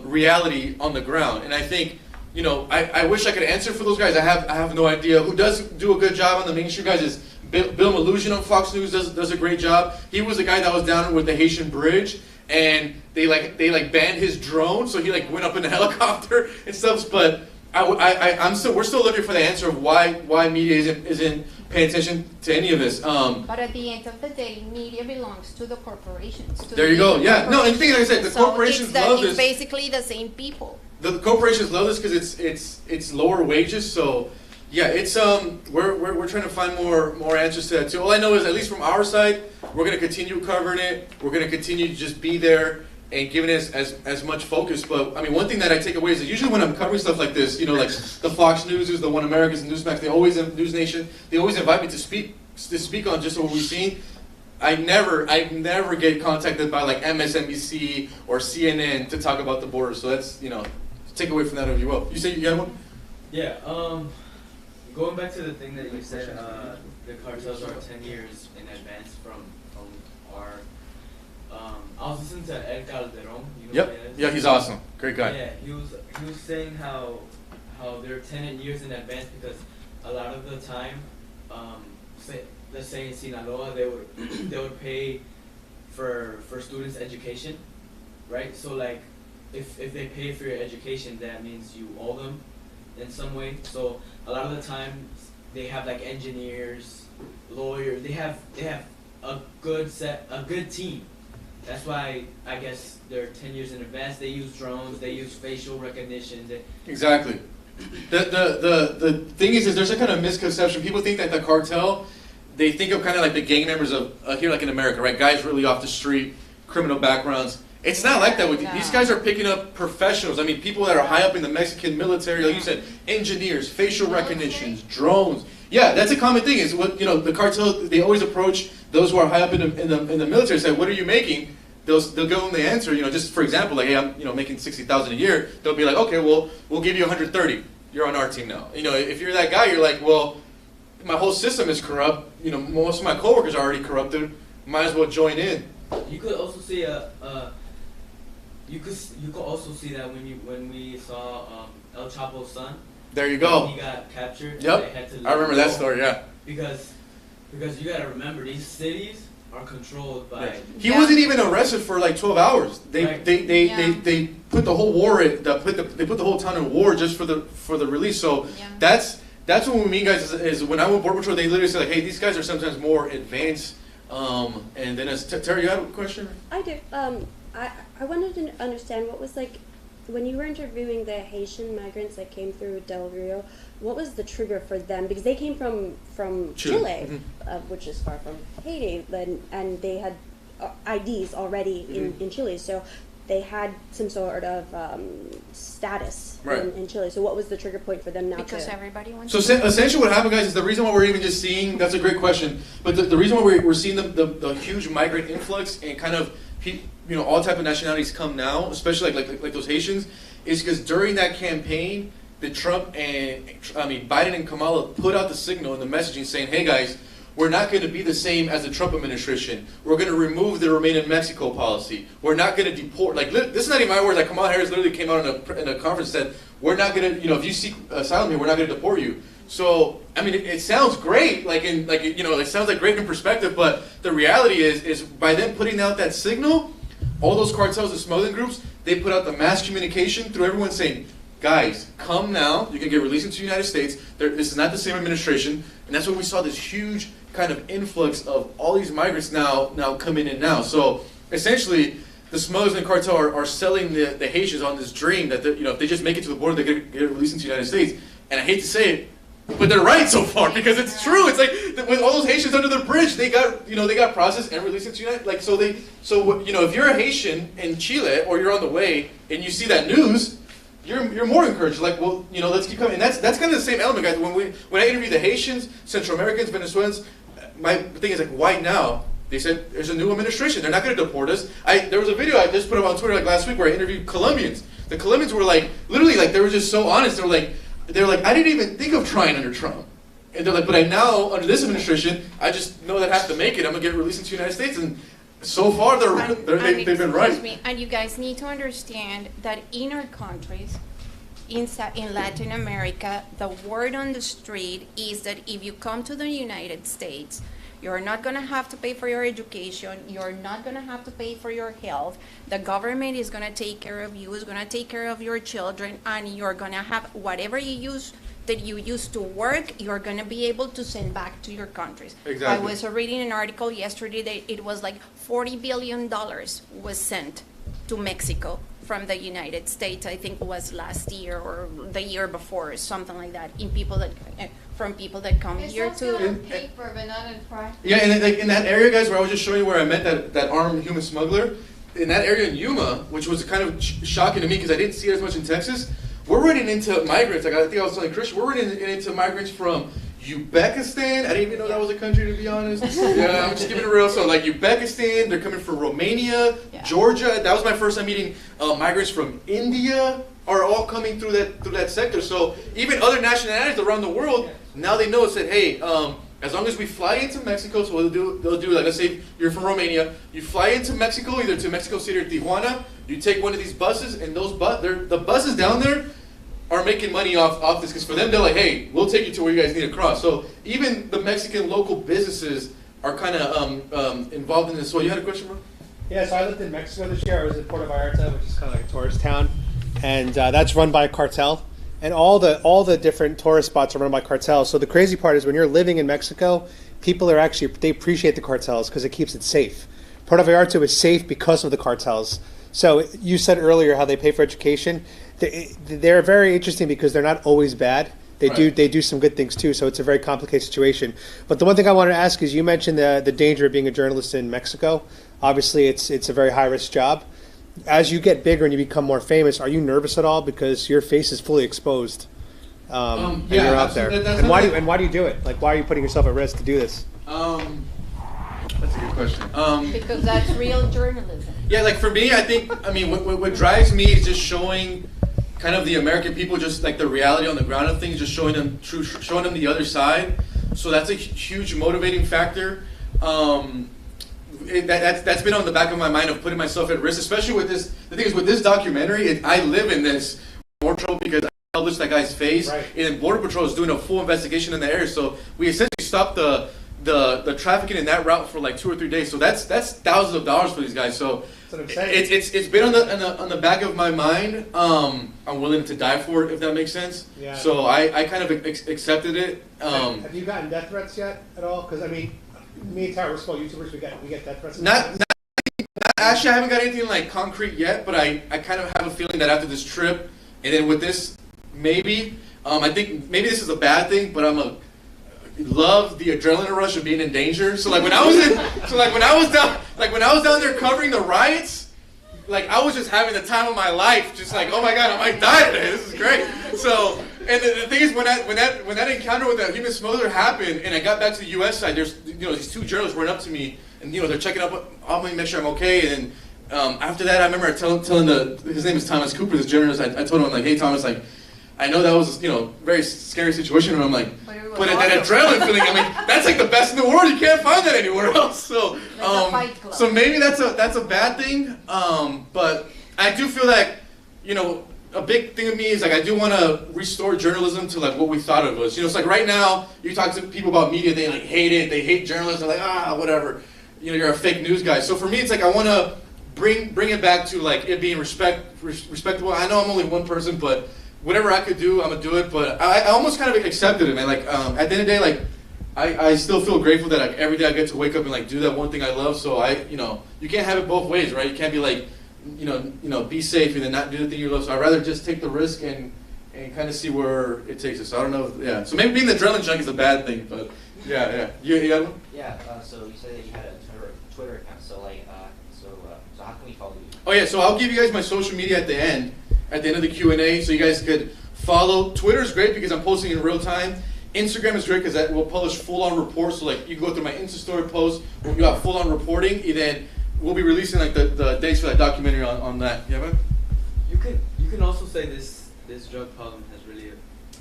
reality on the ground. And I think, you know, I wish I could answer for those guys. I have no idea. Who does do a good job on the mainstream guys is Bill Malugin on Fox News does a great job. He was the guy that was down with the Haitian bridge, and they banned his drone, so he like went up in a helicopter and stuff. But we're still looking for the answer of why media isn't paying attention to any of this. But at the end of the day, media belongs to the corporations. There you go. Yeah. No, and the thing like I said, the corporations love this. It's basically the same people. The corporations love this because it's lower wages. So yeah, it's we're trying to find more answers to that too. All I know is, at least from our side, we're going to continue covering it. We're going to continue to just be there and giving it as much focus. But I mean, one thing that I take away is that usually when I'm covering stuff like this, you know, like the Fox News, the One Americans, and Newsmax, News Nation, they always invite me to speak on just what we've seen. I never get contacted by like MSNBC or CNN to talk about the border. So that's, you know, take away from that if you will. You say you got one? Yeah. Going back to the thing that you said, the cartels are 10 years in advance from our. I was listening to Ed Calderon. You know Yep. who he is? Yeah, he's awesome. Great guy. Yeah, he was saying how they're 10 years in advance because a lot of the time, let's say in Sinaloa, they would pay for students' education, right? So like, if they pay for your education, that means you owe them in some way. So a lot of the time, they have like engineers, lawyers. They have a good team. That's why I guess they're 10 years in advance. They use drones. They use facial recognition. Exactly. The thing is there's a kind of misconception. People think that the cartel, they think of kind of like the gang members of here, like in America, right? Guys really off the street, criminal backgrounds. It's not like that. These guys are picking up professionals. I mean, people that are high up in the Mexican military, like you said, engineers, facial recognitions, drones. Yeah, that's a common thing. Is what, you know, the cartel, they always approach those who are high up in the military. Say, what are you making? They'll give them the answer. You know, just for example, like, hey, I'm making $60,000 a year. They'll be like, okay, well, we'll give you 130. You're on our team now. You know, if you're that guy, you're like, well, my whole system is corrupt. You know, most of my coworkers are already corrupted. Might as well join in. You could also see you could also see that when we saw El Chapo's son. There you go. When he got captured. Yep. They had to I remember that story. Yeah. Because you gotta remember, these cities are controlled by. Yeah. He wasn't even arrested for like 12 hours. They put the whole war they put the whole town in war just for the release. So that's what we mean, guys. Is when I went Border Patrol, they literally said like, hey, these guys are sometimes more advanced. And then as Terry, you had a question? I do. I wanted to understand what was like when you were interviewing the Haitian migrants that came through Del Rio. What was the trigger for them? Because they came from Chile, which is far from Haiti, and they had IDs already in Chile. So they had some sort of status Right. in Chile. So what was the trigger point for them not Because to? everybody wants So essentially what happened, guys, is the reason why we're even just seeing, that's a great question, but the reason why we're seeing the huge migrant influx and kind of, all type of nationalities come now, especially like those Haitians, is because during that campaign, Biden and Kamala put out the signal and the messaging saying, hey guys, we're not going to be the same as the Trump administration. We're going to remove the Remain in Mexico policy. We're not going to deport. Like, this is not even my words. Like, Kamala Harris literally came out in a conference and said, we're not going to, if you seek asylum here, we're not going to deport you. So, it sounds great. It sounds like great in perspective, but the reality is by them putting out that signal, all those cartels and smuggling groups, they put out the mass communication through everyone saying, guys, come now. You can get released into the United States. This is not the same administration. And that's why we saw this huge kind of influx of all these migrants now coming in now. So essentially, the smugglers and cartel are selling the Haitians on this dream that if they just make it to the border, they get released into the United States. And I hate to say it, but they're right so far because it's true. It's like with all those Haitians under the bridge, they got processed and released into the United. If you're a Haitian in Chile or you're on the way and you see that news, you're more encouraged. Let's keep coming. And that's kind of the same element, guys. When I interview the Haitians, Central Americans, Venezuelans, my thing is why now? They said there's a new administration. They're not going to deport us. There was a video I just put up on Twitter last week where I interviewed Colombians. The Colombians were literally they were just so honest. They were like, I didn't even think of trying under Trump. And they're like, but I now under this administration, I just know that I have to make it. I'm gonna get released into the United States. And so far, they've been right. And you guys need to understand that in our countries, in Latin America, the word on the street is that if you come to the United States, you're not going to have to pay for your education. You're not going to have to pay for your health. The government is going to take care of you, is going to take care of your children, and you're going to have whatever you used to work, you're going to be able to send back to your countries. Exactly. I was reading an article yesterday that it was like $40 billion was sent to Mexico from the United States. I think it was last year or the year before, or something like that, from people that come here to paper, but not in practice. Yeah, and in that area, guys, where I was just showing you where I met that armed human smuggler, in that area in Yuma, which was kind of shocking to me because I didn't see it as much in Texas, we're running into migrants. I think I was telling Christian, we're running into migrants from Uzbekistan. I didn't even know that was a country, to be honest. Yeah, I'm just keeping it real. So Uzbekistan, they're coming from Romania, Georgia. That was my first time meeting migrants from India. Are all coming through that sector. So even other nationalities around the world, now they know it said, hey, as long as we fly into Mexico, so they'll do like, let's say you're from Romania, you fly into Mexico, either to Mexico City or Tijuana, you take one of these buses, and the buses down there are making money off this, because for them, they're like, hey, we'll take you to where you guys need to cross. So even the Mexican local businesses are kind of involved in this. So you had a question, bro? Yeah, so I lived in Mexico this year. I was in Puerto Vallarta, which is kind of like a tourist town, and that's run by Cartel. And all the different tourist spots are run by cartels. So the crazy part is when you're living in Mexico, people are they appreciate the cartels because it keeps it safe. Puerto Vallarta is safe because of the cartels. So you said earlier how they pay for education. They're very interesting because they're not always bad. They do some good things too. So it's a very complicated situation. But the one thing I wanted to ask is you mentioned the danger of being a journalist in Mexico. Obviously, it's a very high risk job. As you get bigger and you become more famous, are you nervous at all because your face is fully exposed and you're out there? And why do you do it? Like, why are you putting yourself at risk to do this? That's a good question. because that's real journalism. Yeah, like for me, what drives me is just showing kind of the American people, just like the reality on the ground of things, just showing them the other side. So that's a huge motivating factor. That's been on the back of my mind of putting myself at risk, especially with this. The thing is, with this documentary, I live in this more trouble because I published that guy's face, and Border Patrol is doing a full investigation in the area. So we essentially stopped the trafficking in that route for like 2 or 3 days. So that's thousands of dollars for these guys. So it's been on the back of my mind. I'm willing to die for it, if that makes sense. Yeah. So I kind of accepted it. Have you gotten death threats yet at all? Because me and Tyler, we're small YouTubers. We get death threats. Actually, I haven't got anything like concrete yet, but I kind of have a feeling that after this trip, and then with this, maybe I think maybe this is a bad thing, but love the adrenaline rush of being in danger. So when I was down there covering the riots, like I was just having the time of my life, just like, oh my God, I might die today. This is great. So, and the thing is, when that encounter with that human smuggler happened, and I got back to the U.S. side, there's these two journalists went up to me, and they're checking up on me, make sure I'm okay. And after that, I remember telling his name is Thomas Cooper, this journalist. I told him, like, hey Thomas, like, I know that was very scary situation, and I'm like, but that adrenaline feeling, I mean, that's like the best in the world. You can't find that anywhere else. So, so maybe that's a bad thing. But I do feel like, a big thing of me is like I do want to restore journalism to like what we thought it was. It's like right now you talk to people about media, they like hate it, they hate journalism, they're like whatever. You're a fake news guy. So for me, it's like I want to bring it back to like it being respectable. I know I'm only one person, but whatever I could do, I'm gonna do it. But I almost kind of accepted it, man. Like at the end of the day, like I still feel grateful that like every day I get to wake up and like do that one thing I love. So you can't have it both ways, right? You can't be like be safe and then not do the thing you love. So I'd rather just take the risk and kind of see where it takes us. So I don't know. So maybe being the adrenaline junkie is a bad thing, but yeah. You had one? Yeah. So you said that you had a Twitter account. So like, so how can we follow you? Oh yeah. So I'll give you guys my social media at the end of the Q&A, so you guys could follow. Twitter is great because I'm posting in real time. Instagram is great because that will publish full-on reports. So like you can go through my Insta story post, where you have full-on reporting, and then we'll be releasing like the dates for that documentary on that. Yeah, man. You can also say this drug problem has really,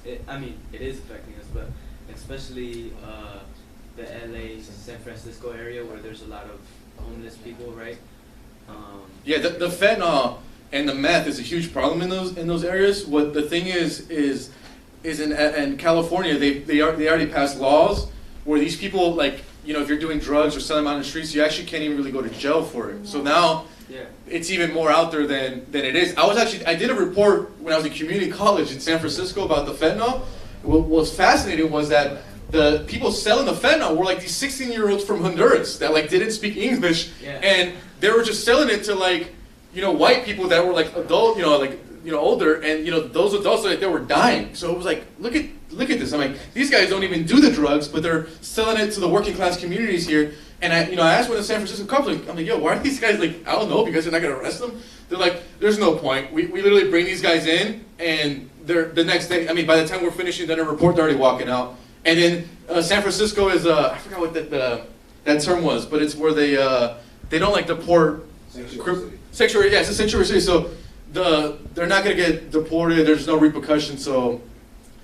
it is affecting us, but especially the LA, San Francisco area where there's a lot of homeless people, right? Yeah, the fentanyl and the meth is a huge problem in those areas. What the thing is in California, they already passed laws where these people, like, if you're doing drugs or selling them out on the streets, you actually can't even really go to jail for it. So now it's even more out there than it is. I did a report when I was in community college in San Francisco about the fentanyl. What was fascinating was that the people selling the fentanyl were like these 16-year-olds from Honduras that like didn't speak English, and they were just selling it to like white people that were like adult, older, and those adults, like, they were dying. So it was like, look at this. I'm like, these guys don't even do the drugs, but they're selling it to the working class communities here. And I asked one of the San Francisco cops, like, I'm like, yo, why are these guys like, I don't know, because they're not gonna arrest them? They're like, there's no point. We literally bring these guys in, and they're the next day. By the time we're finishing the report, they're already walking out. And then San Francisco is I forgot what that term was, but it's where they don't like deport. Sanctuary, yeah, it's a sanctuary city, so they're not going to get deported. There's no repercussions, so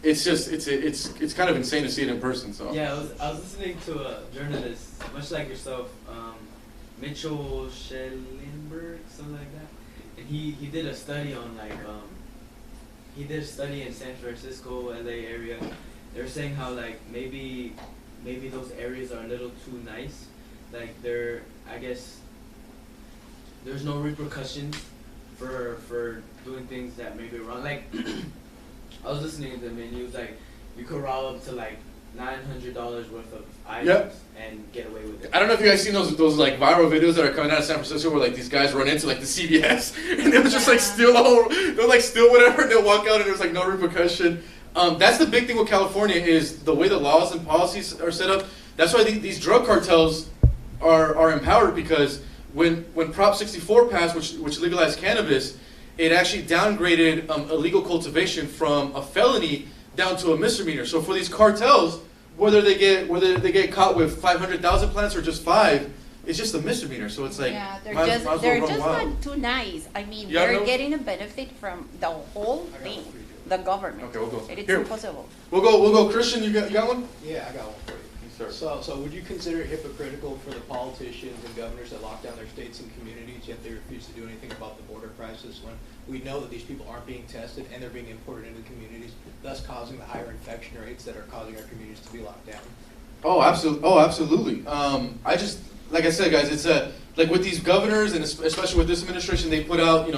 it's just it's kind of insane to see it in person. So yeah, I was listening to a journalist, much like yourself, Mitchell Schellenberg, something like that, and he did a study on like he did a study in San Francisco, LA area. They're saying how like maybe those areas are a little too nice, like I guess there's no repercussions for doing things that may be wrong. Like I was listening to him and he was like, you could rob up to like $900 worth of items and get away with it. I don't know if you guys seen those like viral videos that are coming out of San Francisco where like these guys run into like the CVS and they'll just like steal whatever and they'll walk out and there's like no repercussion. That's the big thing with California is the way the laws and policies are set up. That's why these drug cartels are empowered, because when Prop 64 passed, which legalized cannabis, it actually downgraded illegal cultivation from a felony down to a misdemeanor. So for these cartels, whether they get caught with 500,000 plants or just 5, it's just a misdemeanor. So it's like they're just not too nice. I mean, they're getting a benefit from the whole thing, the government. Okay, we'll go. It's impossible. We'll go. Christian, you got one? Yeah, I got one for you. So would you consider it hypocritical for the politicians and governors that lock down their states and communities, yet they refuse to do anything about the border crisis, when we know that these people aren't being tested and they're being imported into communities, thus causing the higher infection rates that are causing our communities to be locked down? Oh, absolutely. I just, like I said, guys, it's like with these governors and especially with this administration, they put out,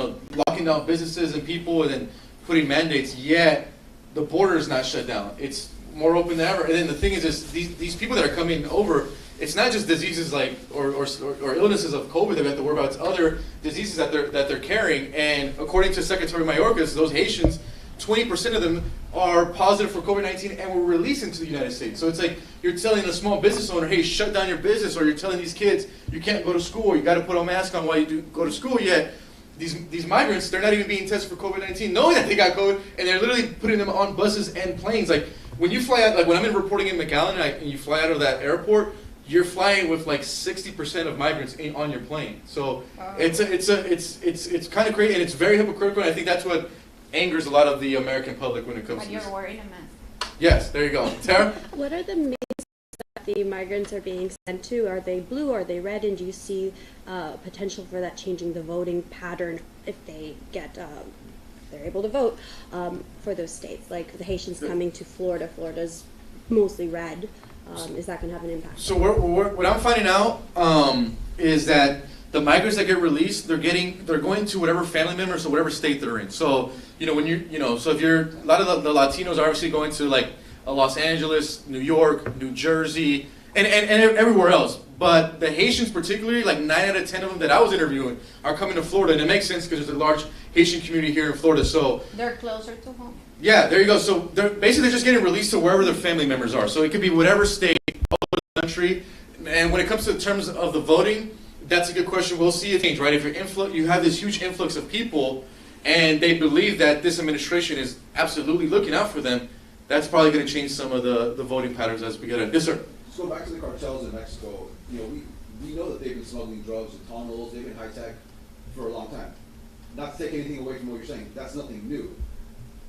locking down businesses and people and then putting mandates, yet the border is not shut down. It's more open than ever. And then the thing is these people that are coming over, it's not just diseases like or illnesses of COVID that we have to worry about. It's other diseases that they're carrying. And according to Secretary Mayorkas, those Haitians, 20% of them are positive for COVID-19 and were released into the United States. So it's like you're telling a small business owner, hey, shut down your business, or you're telling these kids you can't go to school, or you got to put a mask on while you go to school. Yet these migrants, they're not even being tested for COVID-19, knowing that they got COVID, and they're literally putting them on buses and planes. Like when you fly out, like when I'm in reporting in McAllen and you fly out of that airport, you're flying with like 60% of migrants on your plane. So it's kind of crazy, and it's very hypocritical. And I think that's what angers a lot of the American public when it comes But to you're this. wearing a mask. Yes, there you go, Tara. What are the main that the migrants are being sent to? Are they blue? Are they red? And do you see potential for that changing the voting pattern if they get they're able to vote for those states? Like the Haitians coming to Florida. Florida's mostly red. Is that going to have an impact? So what I'm finding out is that the migrants that get released, they're going to whatever family members or whatever state they're in. So so if you're a lot of the Latinos are obviously going to like Los Angeles, New York, New Jersey, and everywhere else. But the Haitians particularly, like 9 out of 10 of them that I was interviewing are coming to Florida, and it makes sense because there's a large Haitian community here in Florida. So They're closer to home. yeah, there you go. So they're just getting released to wherever their family members are. So it could be whatever state, all over the country. And when it comes to the terms of the voting, that's a good question. We'll see it change, right? If you have this huge influx of people, and they believe that this administration is absolutely looking out for them, that's probably going to change some of the voting patterns as we get in. Yes, sir. Let's go back to the cartels in Mexico. We know that they've been smuggling drugs in tunnels. They've been high tech for a long time. Not to take anything away from what you're saying, that's nothing new.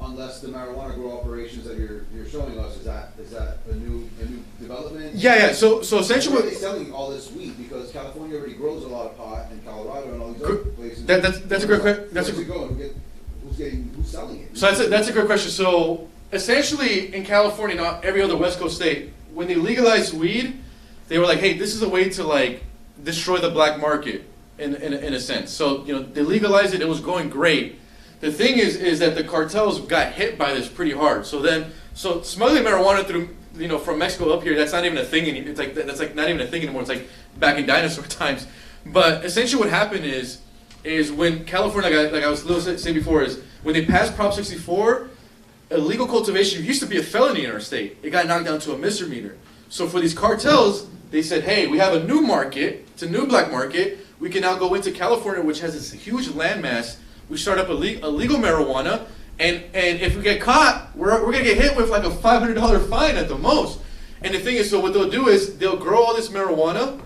Unless the marijuana grow operations that you're showing us, is that a new development? Yeah. So essentially, why are they selling all this weed? Because California already grows a lot of pot, and Colorado and all these other places. That's a great question. Who's selling it? So that's a great question. So essentially, in California, not every other West Coast state, when they legalized weed, they were like, hey, this is a way to like destroy the black market in a sense. So they legalized it. It was going great. The thing is that the cartels got hit by this pretty hard. So smuggling marijuana through from Mexico up here, that's not even a thing anymore. That's not even a thing anymore. It's like back in dinosaur times. But essentially, what happened is when California, like I was saying before, is when they passed Prop 64, illegal cultivation used to be a felony in our state. It got knocked down to a misdemeanor. So for these cartels, they said, hey, we have a new market. It's a new black market. We can now go into California, which has this huge landmass. We start up illegal marijuana, and if we get caught, we're going to get hit with like a $500 fine at the most. And the thing is, so what they'll do is they'll grow all this marijuana,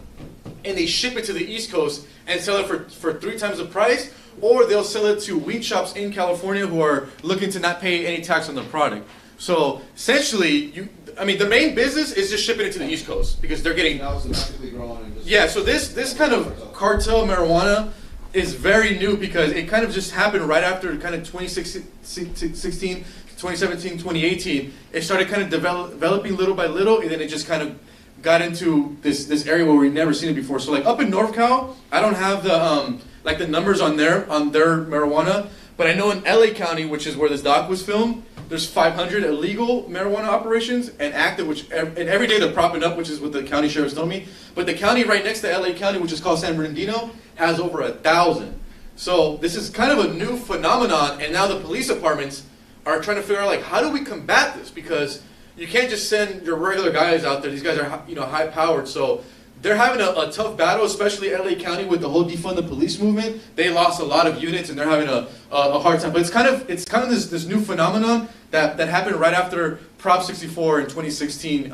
and they ship it to the East Coast and sell it for 3 times the price, or they'll sell it to weed shops in California who are looking to not pay any tax on the product. So essentially, the main business is just shipping it to the East Coast because they're getting. Now it's domestically grown and just. Yeah, so this kind of cartel marijuana is very new because it kind of just happened right after kind of 2016, 2017, 2018. It started kind of developing little by little, and then it just kind of got into this area where we've never seen it before. So like up in North Cal, I don't have the numbers on their marijuana, but I know in LA County, which is where this doc was filmed, there's 500 illegal marijuana operations and active, and every day they're propping up, which is what the county sheriff's told me. But the county right next to LA County, which is called San Bernardino, has over 1,000. So this is kind of a new phenomenon, and now the police departments are trying to figure out like how do we combat this, because you can't just send your regular guys out there. These guys are high powered, so they're having a tough battle, especially LA County with the whole defund the police movement. They lost a lot of units, and they're having a hard time. But it's kind of this new phenomenon that happened right after Prop 64 in 2016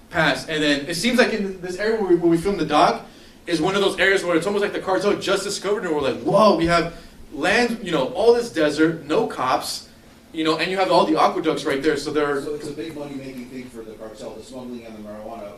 passed, and then it seems like in this area where we filmed the doc is one of those areas where it's almost like the cartel just discovered, and we're like, whoa, we have land, all this desert, no cops, and you have all the aqueducts right there. So it's a big money making thing for the cartel, the smuggling and the marijuana.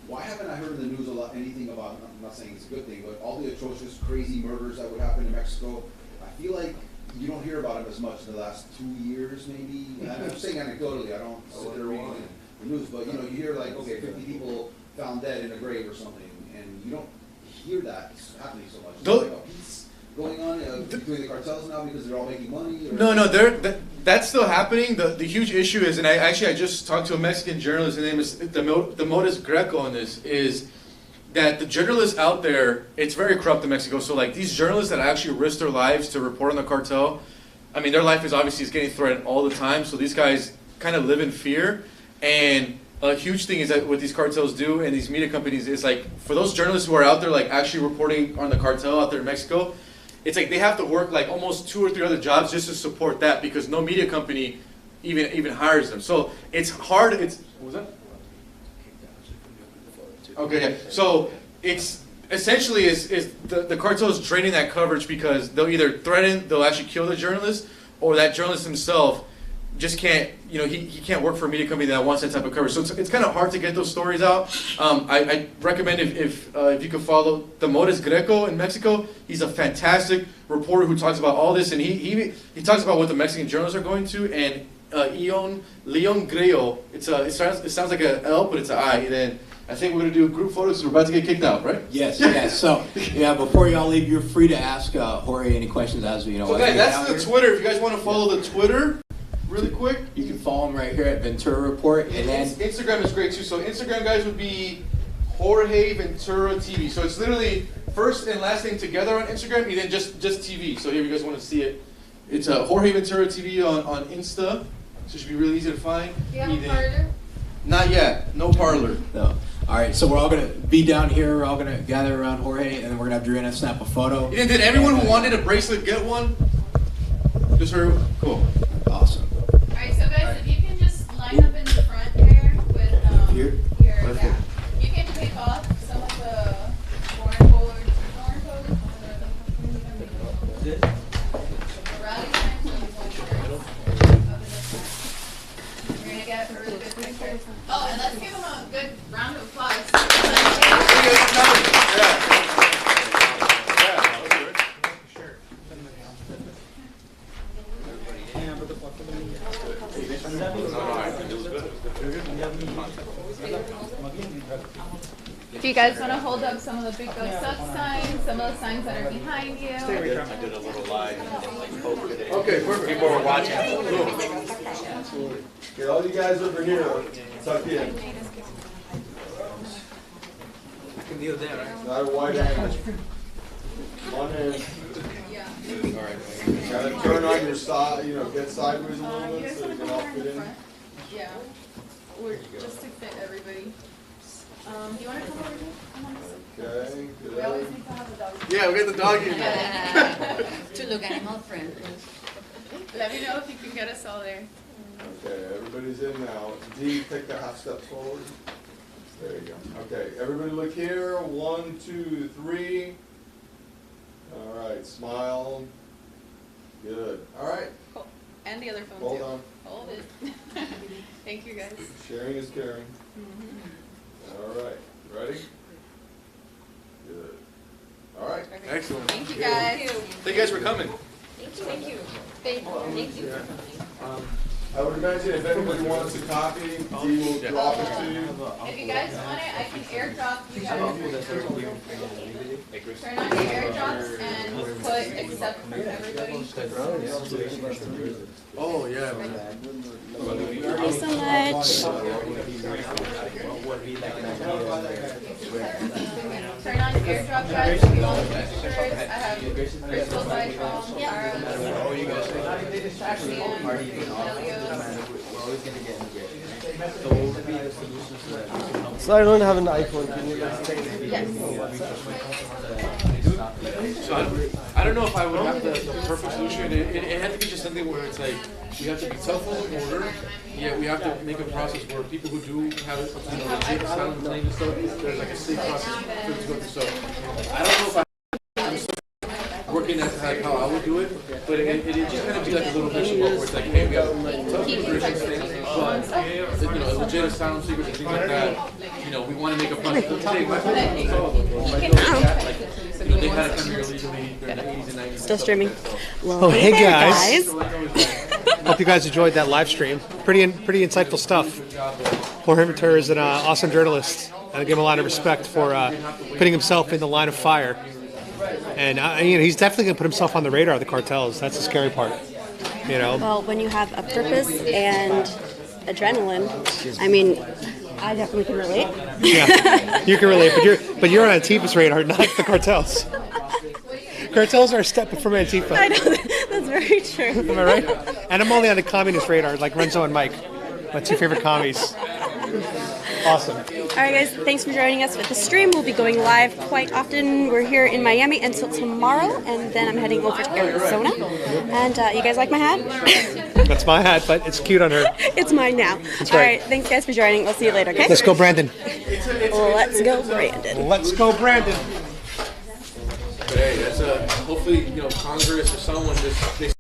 Why haven't I heard in the news anything about, I'm not saying it's a good thing, but all the atrocious, crazy murders that would happen in Mexico? I feel like you don't hear about them as much in the last 2 years, maybe. I'm saying anecdotally, I don't sit there reading the news, but you hear like, okay, 50 people found dead in a grave or something, and you don't hear that happening so much. Is like a peace going on between the cartels now because they're all making money? Or? No, that's still happening. The huge issue is, and I just talked to a Mexican journalist, his name is the modus greco on this, is that the journalists out there, it's very corrupt in Mexico. So like these journalists that actually risk their lives to report on the cartel, their life is obviously getting threatened all the time. So these guys kind of live in fear. And a huge thing is that what these cartels do and these media companies is like, for those journalists who are out there like actually reporting on the cartel out there in Mexico, it's like they have to work like almost 2 or 3 other jobs just to support that because no media company even hires them. So it's hard. What was that? Okay, yeah. So it's essentially is the cartel is draining that coverage because they'll either threaten, they'll actually kill the journalist, or that journalist himself just can't, he can't work for a media company that wants that type of coverage. So it's kind of hard to get those stories out. I recommend if you could follow Demores Greco in Mexico. He's a fantastic reporter who talks about all this, and he talks about what the Mexican journalists are going to. And Leon Greo, it sounds like an L, but it's an I. And then I think we're going to do a group photo because we're about to get kicked out, right? Yes, yes. So, yeah, before y'all leave, you're free to ask Jorge any questions as we, Okay, that's the Twitter. If you guys want to follow the Twitter really quick. You can follow him right here at Ventura Report. And then Instagram is great too. So Instagram, guys, would be Jorge Ventura TV. So it's literally first and last name together on Instagram, and then just TV. So here, if you guys want to see it, it's Jorge Ventura TV on Insta. So it should be really easy to find. Do you have a parlor? Not yet. No parlor. No. All right, so we're all going to be down here. We're all going to gather around Jorge, and then we're going to have Adriana snap a photo. And did everyone who wanted a bracelet get one? Just her? Cool. Awesome. All right, so guys, if you can just line up in the front there with Here? yeah. You can take off some of the foreign code. Rally time, so you want We're going to get a really good picture. Oh, and let's give them a good round of applause. Do you guys want to hold up some of the big Go Suck signs, some of the signs that are behind you? I did a little live and post today. Okay, perfect. People were watching. Okay, all you guys over here, tuck in. I can deal there, right? Not a wide angle. One hand. Yeah. All right. Gotta turn on your side, get sideways a little bit so you can all fit in. Yeah. Or just to fit everybody. Do you want to come over here? Come on. Okay, We always good. need to have a dog. Yeah, we got the dog here. To look animal friendly. Let me know if you can get us all there. Okay, everybody's in now. D, take the half step forward. There you go. Okay, everybody look here. 1, 2, 3. All right, smile. Good. All right. Cool. And the other phone Hold too. on. Hold it. Thank you guys. Sharing is caring. All right, ready? Good. All right. Excellent. Thank you guys. Thank you guys for coming. Thank you. Thank you. Thank you. I would imagine if anybody wants a copy, D will drop it to you. If you guys want it, I can airdrop you guys. Turn on your airdrops and put accept from everybody. Oh, yeah. Thank you so much. Turn on your airdrop, guys. If you want the pictures, I have Crystal's iPhone, Taxi, So I don't have an iPhone. Can you guys take it? Yes. So I don't know if I would have the perfect solution. It had to be just something where it's like we have to be tough on the border, yet we have to make a process where people who do have legit asylum claims and stuff, there's like a safe process for them to go through. So I don't know if I'm still working at like how I would do it, but it just kind of be like a little mission where it's like, hey, we have tough immigration things, but a legit asylum seekers and things like that. We want to make a process. Hey, my family was all of them. They had to come here illegally during the 80s and 90s. Still streaming. Well, Oh, hey there, guys. Hope you guys enjoyed that live stream. Pretty insightful stuff. Jorge Ventura is an awesome journalist, and I give him a lot of respect for putting himself in the line of fire. And he's definitely going to put himself on the radar of the cartels. That's the scary part. Well, when you have a purpose and adrenaline, I mean, I definitely can relate. Yeah, you can relate, but you're on Antifa's radar, not the cartels. Cartels are a step from Antifa. I know, that's very true. Am I right? And I'm only on the communist radar, like Renzo and Mike, my two favorite commies. Awesome. All right, guys, thanks for joining us for the stream. We'll be going live quite often. We're here in Miami until tomorrow, and then I'm heading over to Arizona. And you guys like my hat? That's my hat, but it's cute on her. It's mine now. That's All right. right, thanks, guys, for joining. We'll see you later, okay? Let's go, Brandon. Let's go, Brandon. Let's go, Brandon. But hey, that's hopefully Congress or someone just